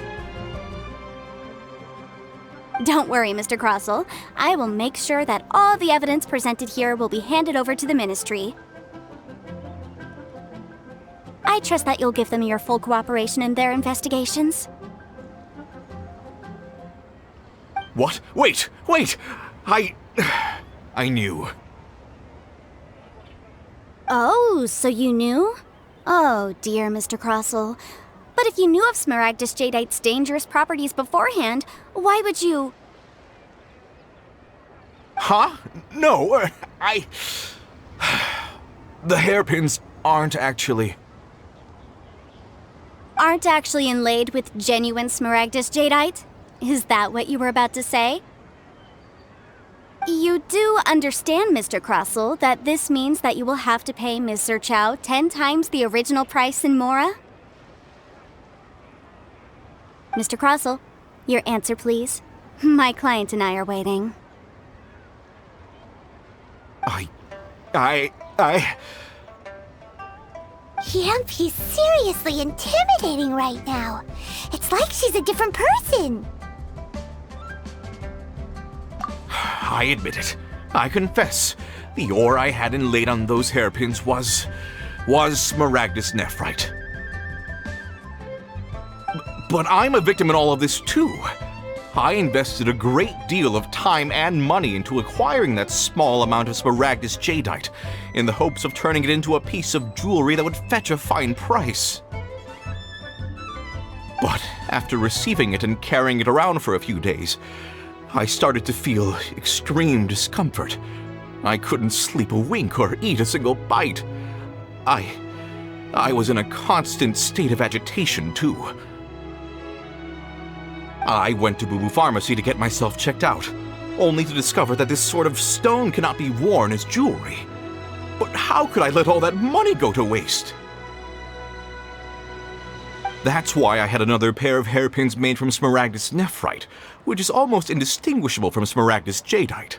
Don't worry, Mr. Crossell. I will make sure that all the evidence presented here will be handed over to the Ministry. I trust that you'll give them your full cooperation in their investigations. What? Wait! I knew. Oh, so you knew? Oh, dear Mr. Crossell. But if you knew of Smaragdus Jadeite's dangerous properties beforehand, why would you... Huh? No, The hairpins aren't actually inlaid with genuine Smaragdus Jadeite? Is that what you were about to say? You do understand, Mr. Crossell, that this means that you will have to pay Ms. Zerchow 10 times the original price in Mora? Mr. Crossell, your answer, please. My client and I are waiting. Yanfei's seriously intimidating right now. It's like she's a different person. I admit it. I confess. The ore I had inlaid on those hairpins was Smaragdus nephrite. But I'm a victim in all of this too. I invested a great deal of time and money into acquiring that small amount of Smaragdus Jadeite in the hopes of turning it into a piece of jewelry that would fetch a fine price. But after receiving it and carrying it around for a few days, I started to feel extreme discomfort. I couldn't sleep a wink or eat a single bite. I was in a constant state of agitation too. I went to Boo Boo Pharmacy to get myself checked out, only to discover that this sort of stone cannot be worn as jewelry. But how could I let all that money go to waste? That's why I had another pair of hairpins made from Smaragdus nephrite, which is almost indistinguishable from Smaragdus Jadeite.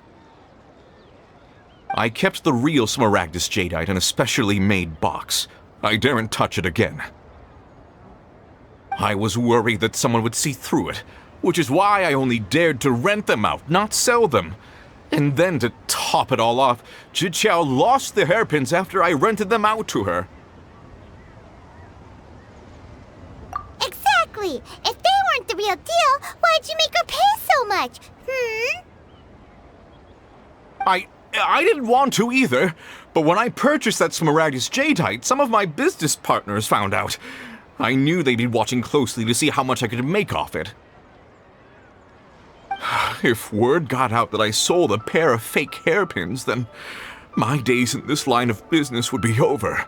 I kept the real Smaragdus Jadeite in a specially made box. I daren't touch it again. I was worried that someone would see through it, which is why I only dared to rent them out, not sell them. And then to top it all off, Zhiqiao lost the hairpins after I rented them out to her. Exactly! If they weren't the real deal, why'd you make her pay so much? I didn't want to either, but when I purchased that Smaragdus Jadeite, some of my business partners found out. I knew they'd be watching closely to see how much I could make off it. If word got out that I sold a pair of fake hairpins, then my days in this line of business would be over.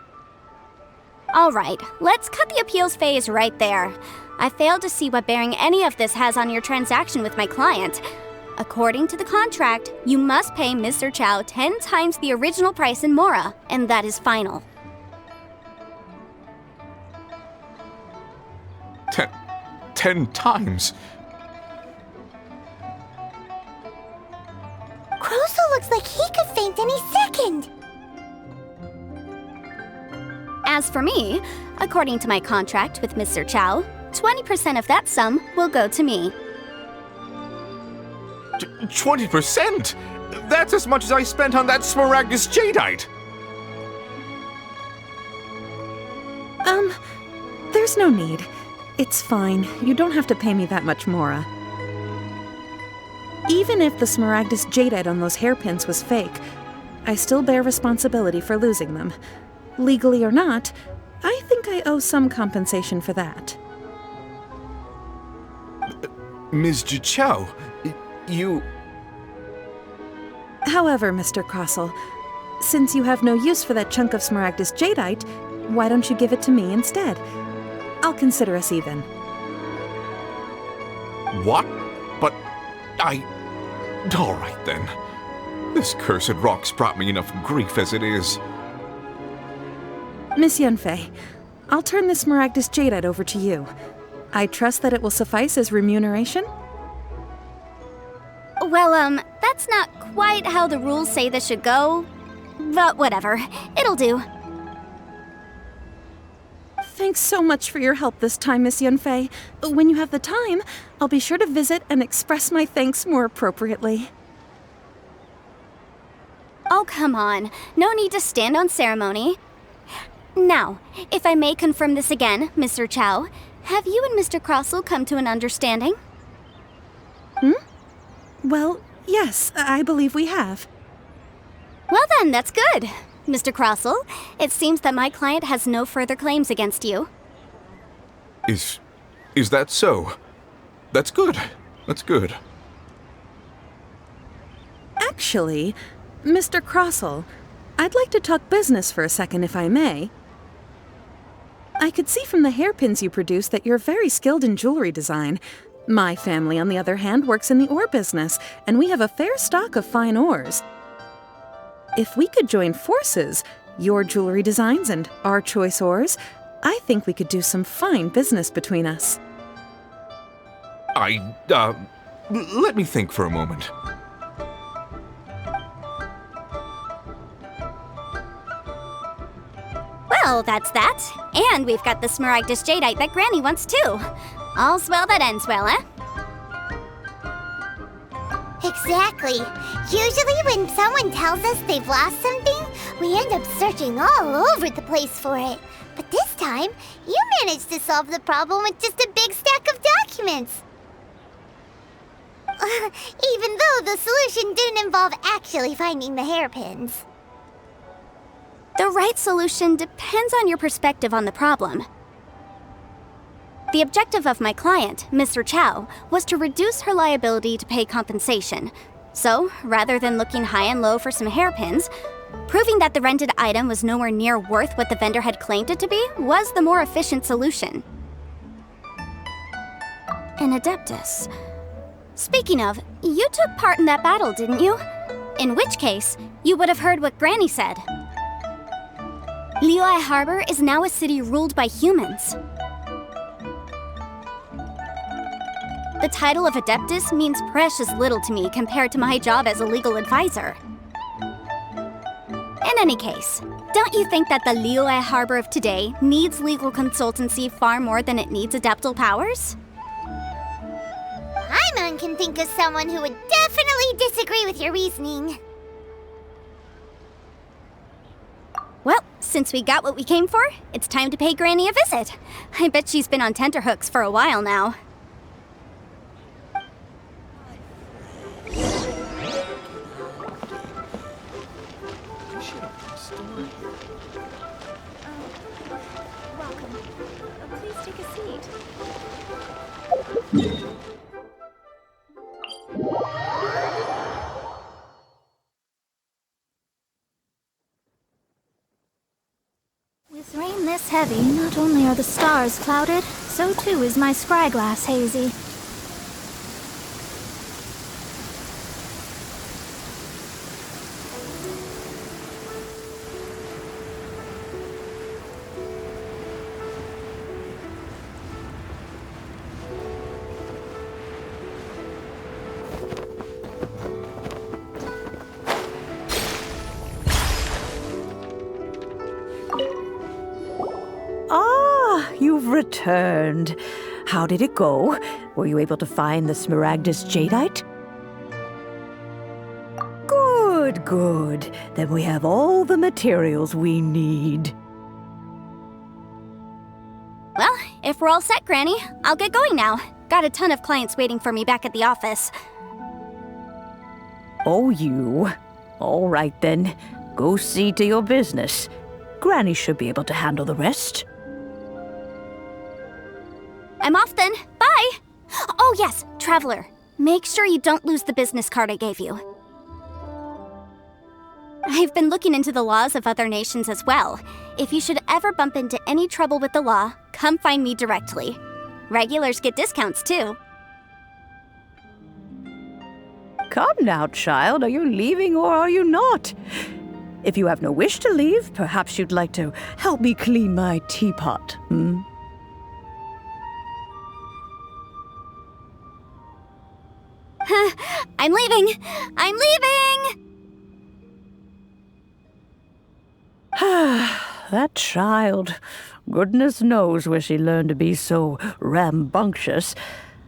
All right, let's cut the appeals phase right there. I failed to see what bearing any of this has on your transaction with my client. According to the contract, you must pay Ms. Zerchow 10 times the original price in Mora, and that is final. 10 times? Crossell looks like he could faint any second. As for me, according to my contract with Ms. Zerchow, 20% of that sum will go to me. 20%? That's as much as I spent on that Smaragdus Jadeite! There's no need. It's fine. You don't have to pay me that much, Mora. Even if the Smaragdus Jadeite on those hairpins was fake, I still bear responsibility for losing them. Legally or not, I think I owe some compensation for that. Ms. Zhiqiao, you... However, Mr. Crossell, since you have no use for that chunk of Smaragdus Jadeite, why don't you give it to me instead? I'll consider us even. What? But all right then. This cursed rock's brought me enough grief as it is. Miss Yanfei, I'll turn this Smaragdus Jadeite over to you. I trust that it will suffice as remuneration? Well, that's not quite how the rules say this should go. But whatever, it'll do. Thanks so much for your help this time, Miss Yanfei. When you have the time, I'll be sure to visit and express my thanks more appropriately. Oh, come on. No need to stand on ceremony. Now, if I may confirm this again, Mr. Chow, have you and Mr. Crossell come to an understanding? Well, yes, I believe we have. Well then, that's good. Mr. Crossell, it seems that my client has no further claims against you. Is that so? That's good. That's good. Actually, Mr. Crossell, I'd like to talk business for a second if I may. I could see from the hairpins you produce that you're very skilled in jewelry design. My family, on the other hand, works in the ore business, and we have a fair stock of fine ores. If we could join forces, your jewelry designs and our choice ores, I think we could do some fine business between us. Let me think for a moment. Well, that's that. And we've got the Smaragdus Jadeite that Granny wants too. All's well that ends well, eh? Exactly. Usually when someone tells us they've lost something, we end up searching all over the place for it. But this time, you managed to solve the problem with just a big stack of documents. Even though the solution didn't involve actually finding the hairpins. The right solution depends on your perspective on the problem. The objective of my client, Mr. Chow, was to reduce her liability to pay compensation. So, rather than looking high and low for some hairpins, proving that the rented item was nowhere near worth what the vendor had claimed it to be was the more efficient solution. An Adeptus. Speaking of, you took part in that battle, didn't you? In which case, you would have heard what Granny said. Liyue Harbor is now a city ruled by humans. The title of Adeptus means precious little to me compared to my job as a legal advisor. In any case, don't you think that the Liyue Harbor of today needs legal consultancy far more than it needs adeptal powers? Paimon can think of someone who would definitely disagree with your reasoning. Well, since we got what we came for, it's time to pay Granny a visit. I bet she's been on tenterhooks for a while now. Welcome. Please take a seat. With rain this heavy, not only are the stars clouded, so too is my scryglass hazy. You've returned. How did it go? Were you able to find the Smaragdus Jadeite? Good, good. Then we have all the materials we need. Well, if we're all set, Granny, I'll get going now. Got a ton of clients waiting for me back at the office. Oh, you. All right then. Go see to your business. Granny should be able to handle the rest. I'm off then. Bye! Oh yes, Traveler. Make sure you don't lose the business card I gave you. I've been looking into the laws of other nations as well. If you should ever bump into any trouble with the law, come find me directly. Regulars get discounts too. Come now, child. Are you leaving or are you not? If you have no wish to leave, perhaps you'd like to help me clean my teapot, hmm? I'm leaving! I'm leaving! That child. Goodness knows where she learned to be so rambunctious.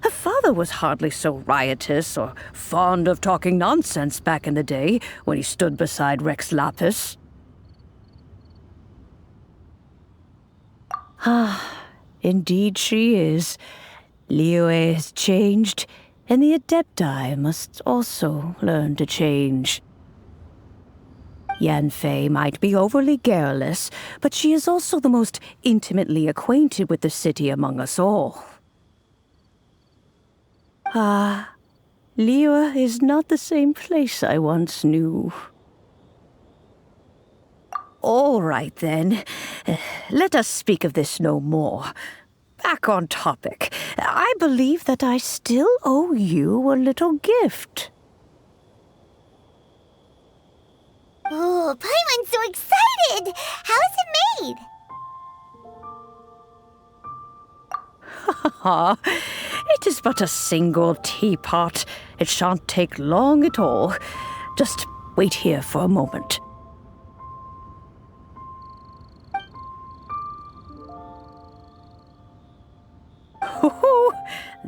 Her father was hardly so riotous or fond of talking nonsense back in the day when he stood beside Rex Lapis. Indeed she is. Liyue has changed, and the Adepti must also learn to change. Yanfei might be overly garrulous, but she is also the most intimately acquainted with the city among us all. Liyue is not the same place I once knew. All right, then. Let us speak of this no more. Back on topic. I believe that I still owe you a little gift. Oh, Paimon's so excited! How is it made? It is but a single teapot. It shan't take long at all. Just wait here for a moment.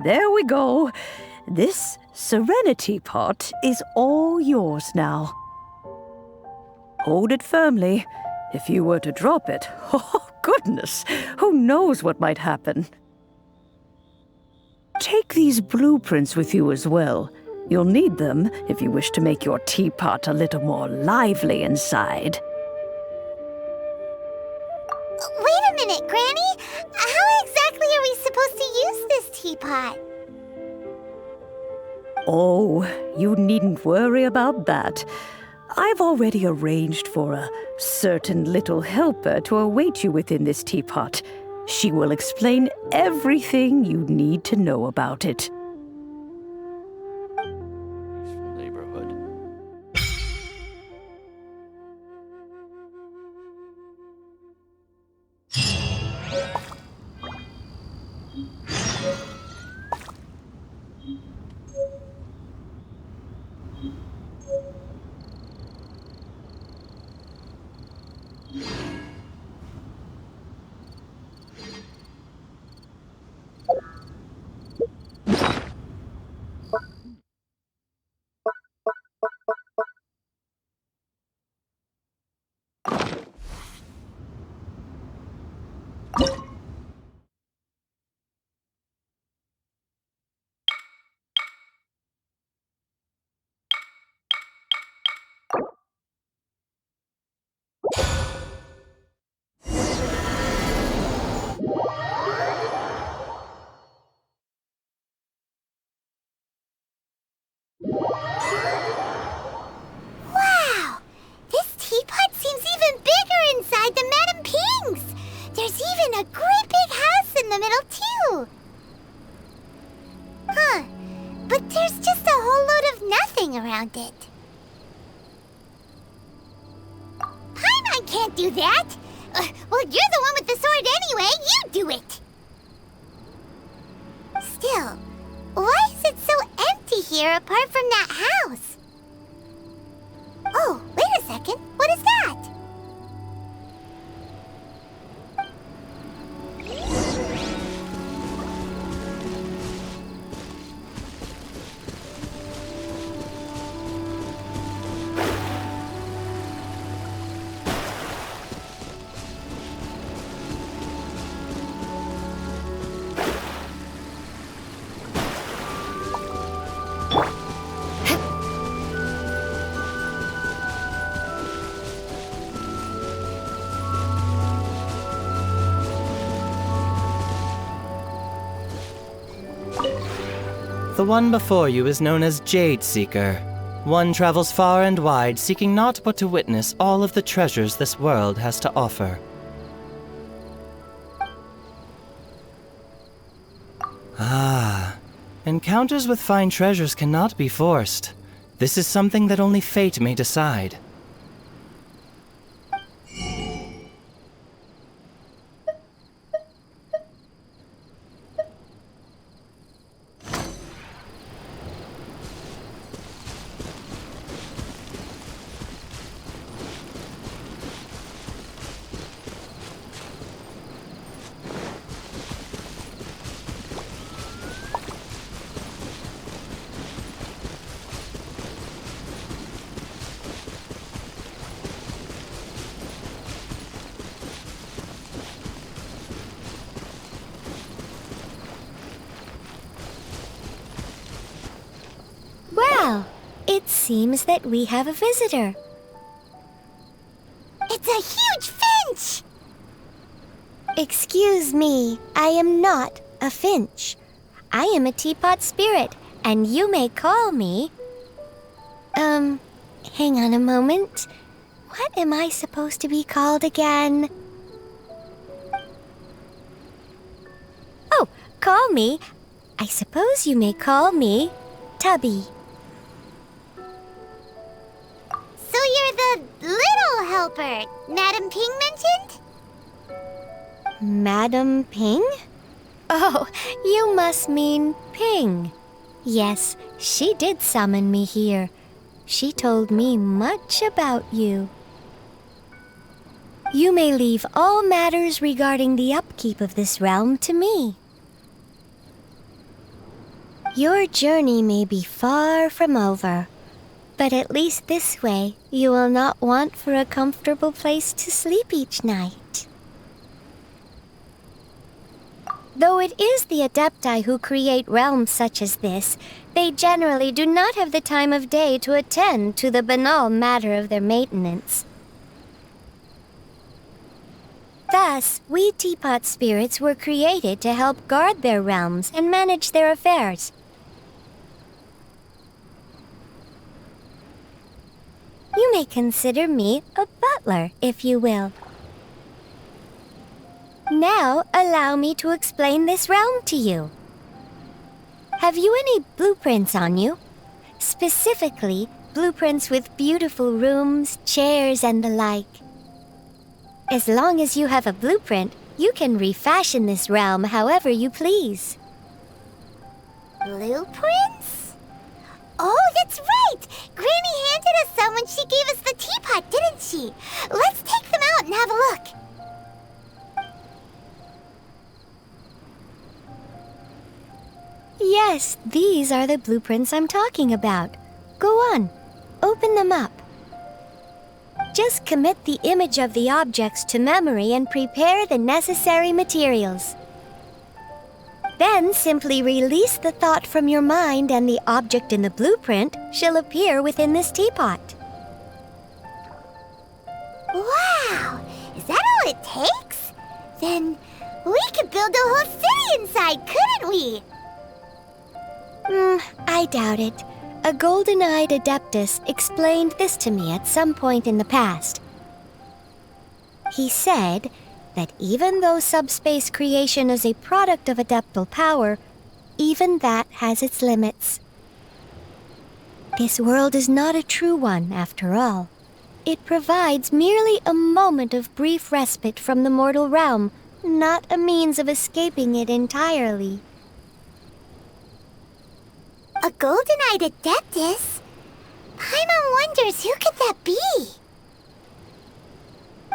There we go. This serenity pot is all yours now. Hold it firmly. If you were to drop it, oh goodness, who knows what might happen. Take these blueprints with you as well. You'll need them if you wish to make your teapot a little more lively inside. Wait a minute, Granny! How exactly are we supposed to use this teapot? Oh, you needn't worry about that. I've already arranged for a certain little helper to await you within this teapot. She will explain everything you need to know about it. Neighborhood. Wow! This teapot seems even bigger inside than Madame Ping's! There's even a great big house in the middle, too! Huh. But there's just a whole load of nothing around it. Paimon can't do that! Well, you're the one with the sword anyway! You do it! Still, why is it so empty here apart from that house? Oh, wait a second. What is that? The one before you is known as Jade Seeker. One travels far and wide, seeking naught but to witness all of the treasures this world has to offer. Ah, encounters with fine treasures cannot be forced. This is something that only fate may decide. seems that we have a visitor. It's a huge finch! Excuse me, I am not a finch. I am a teapot spirit, and you may call me... hang on a moment. What am I supposed to be called again? Oh, call me. I suppose you may call me Tubby. So you're the little helper Madam Ping mentioned? Madam Ping? Oh, you must mean Ping. Yes, she did summon me here. She told me much about you. You may leave all matters regarding the upkeep of this realm to me. Your journey may be far from over, but at least this way you will not want for a comfortable place to sleep each night. Though it is the Adepti who create realms such as this, they generally do not have the time of day to attend to the banal matter of their maintenance. Thus, we teapot spirits were created to help guard their realms and manage their affairs. You may consider me a butler, if you will. Now, allow me to explain this realm to you. Have you any blueprints on you? Specifically, blueprints with beautiful rooms, chairs, and the like. As long as you have a blueprint, you can refashion this realm however you please. Blueprints? Oh, that's right! Granny handed us some when she gave us the teapot, didn't she? Let's take them out and have a look. Yes, these are the blueprints I'm talking about. Go on, open them up. Just commit the image of the objects to memory and prepare the necessary materials. Then simply release the thought from your mind and the object in the blueprint shall appear within this teapot. Wow! Is that all it takes? Then we could build a whole city inside, couldn't we? I doubt it. A golden-eyed adeptus explained this to me at some point in the past. He said that even though subspace creation is a product of adeptal power, even that has its limits. This world is not a true one, after all. It provides merely a moment of brief respite from the mortal realm, not a means of escaping it entirely. A golden-eyed adeptus? Paimon wonders who could that be?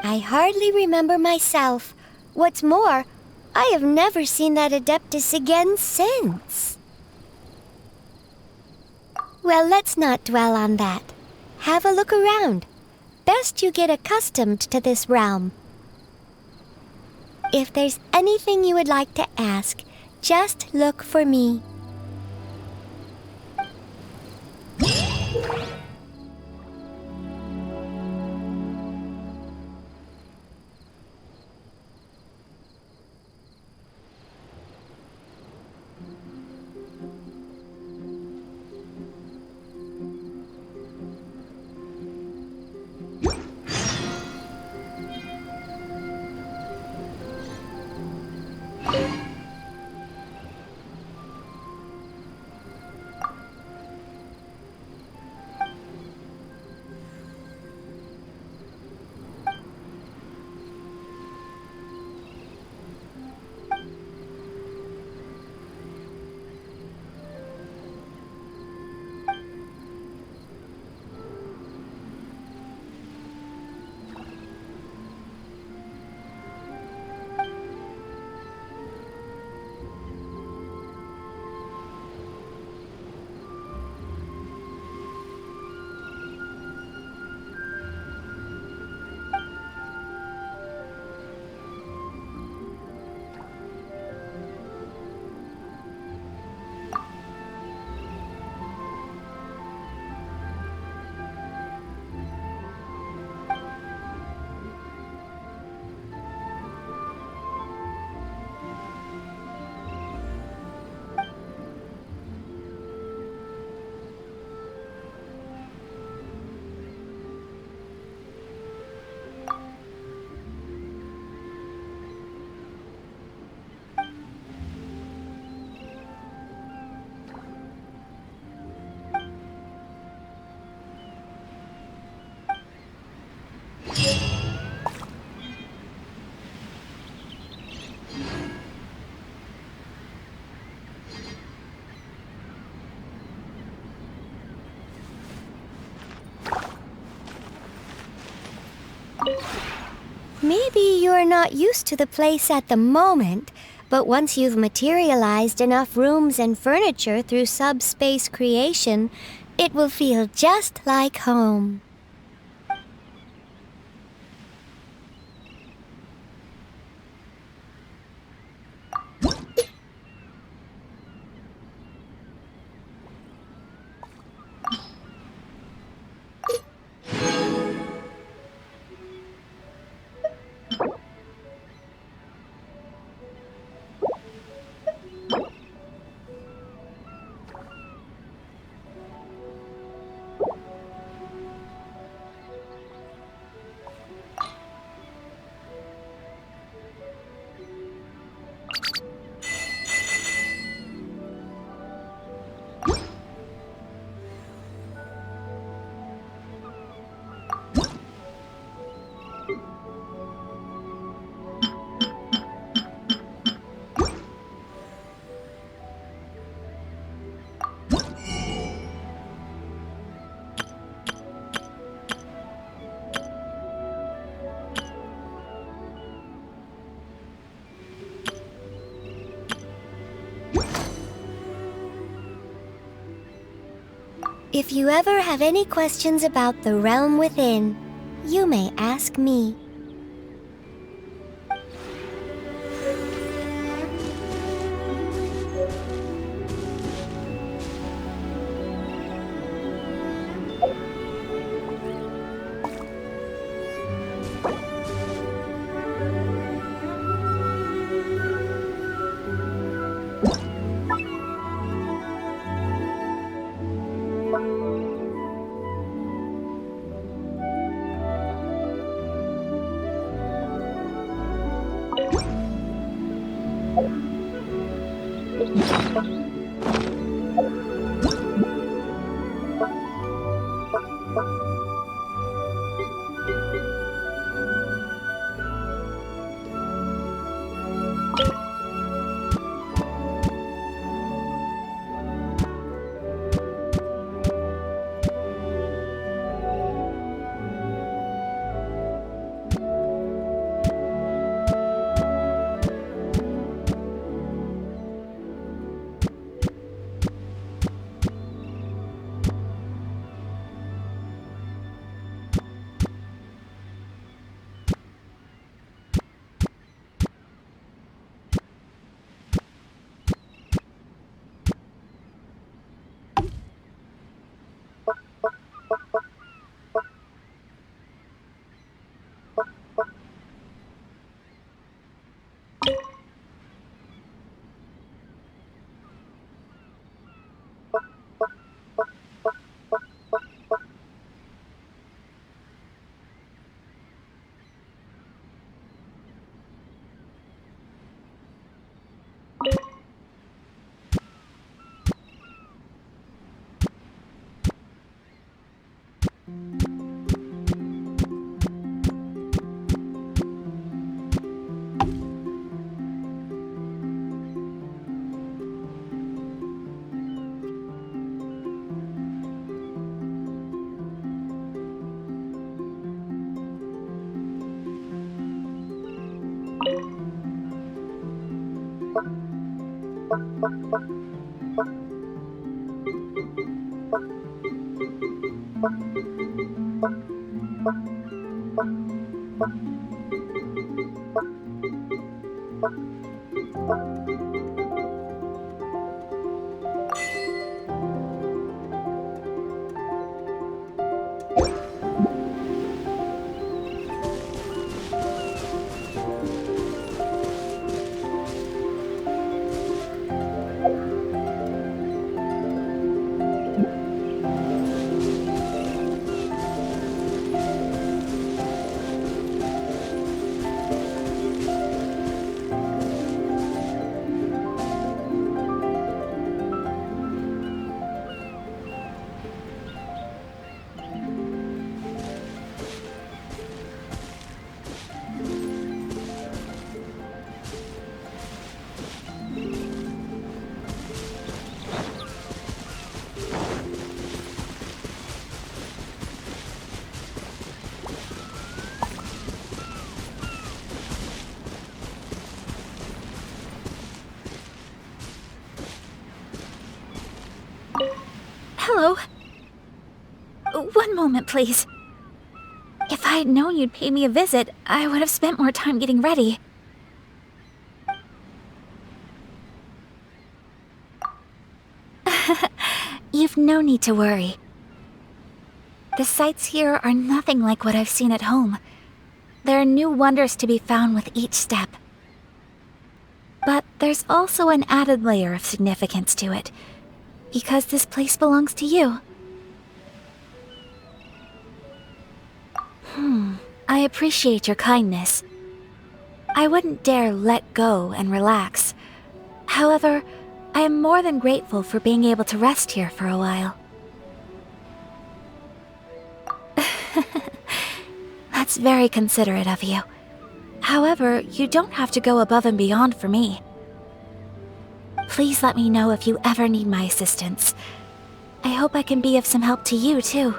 I hardly remember myself. What's more, I have never seen that adeptus again since. Well, let's not dwell on that. Have a look around. Best you get accustomed to this realm. If there's anything you would like to ask, just look for me. Maybe you're not used to the place at the moment, but once you've materialized enough rooms and furniture through subspace creation, it will feel just like home. If you ever have any questions about the realm within, you may ask me. One moment, please. If I had known you'd pay me a visit, I would have spent more time getting ready. You've no need to worry. The sights here are nothing like what I've seen at home. There are new wonders to be found with each step. But there's also an added layer of significance to it, because this place belongs to you. I appreciate your kindness. I wouldn't dare let go and relax. However, I am more than grateful for being able to rest here for a while. That's very considerate of you. However, you don't have to go above and beyond for me. Please let me know if you ever need my assistance. I hope I can be of some help to you, too.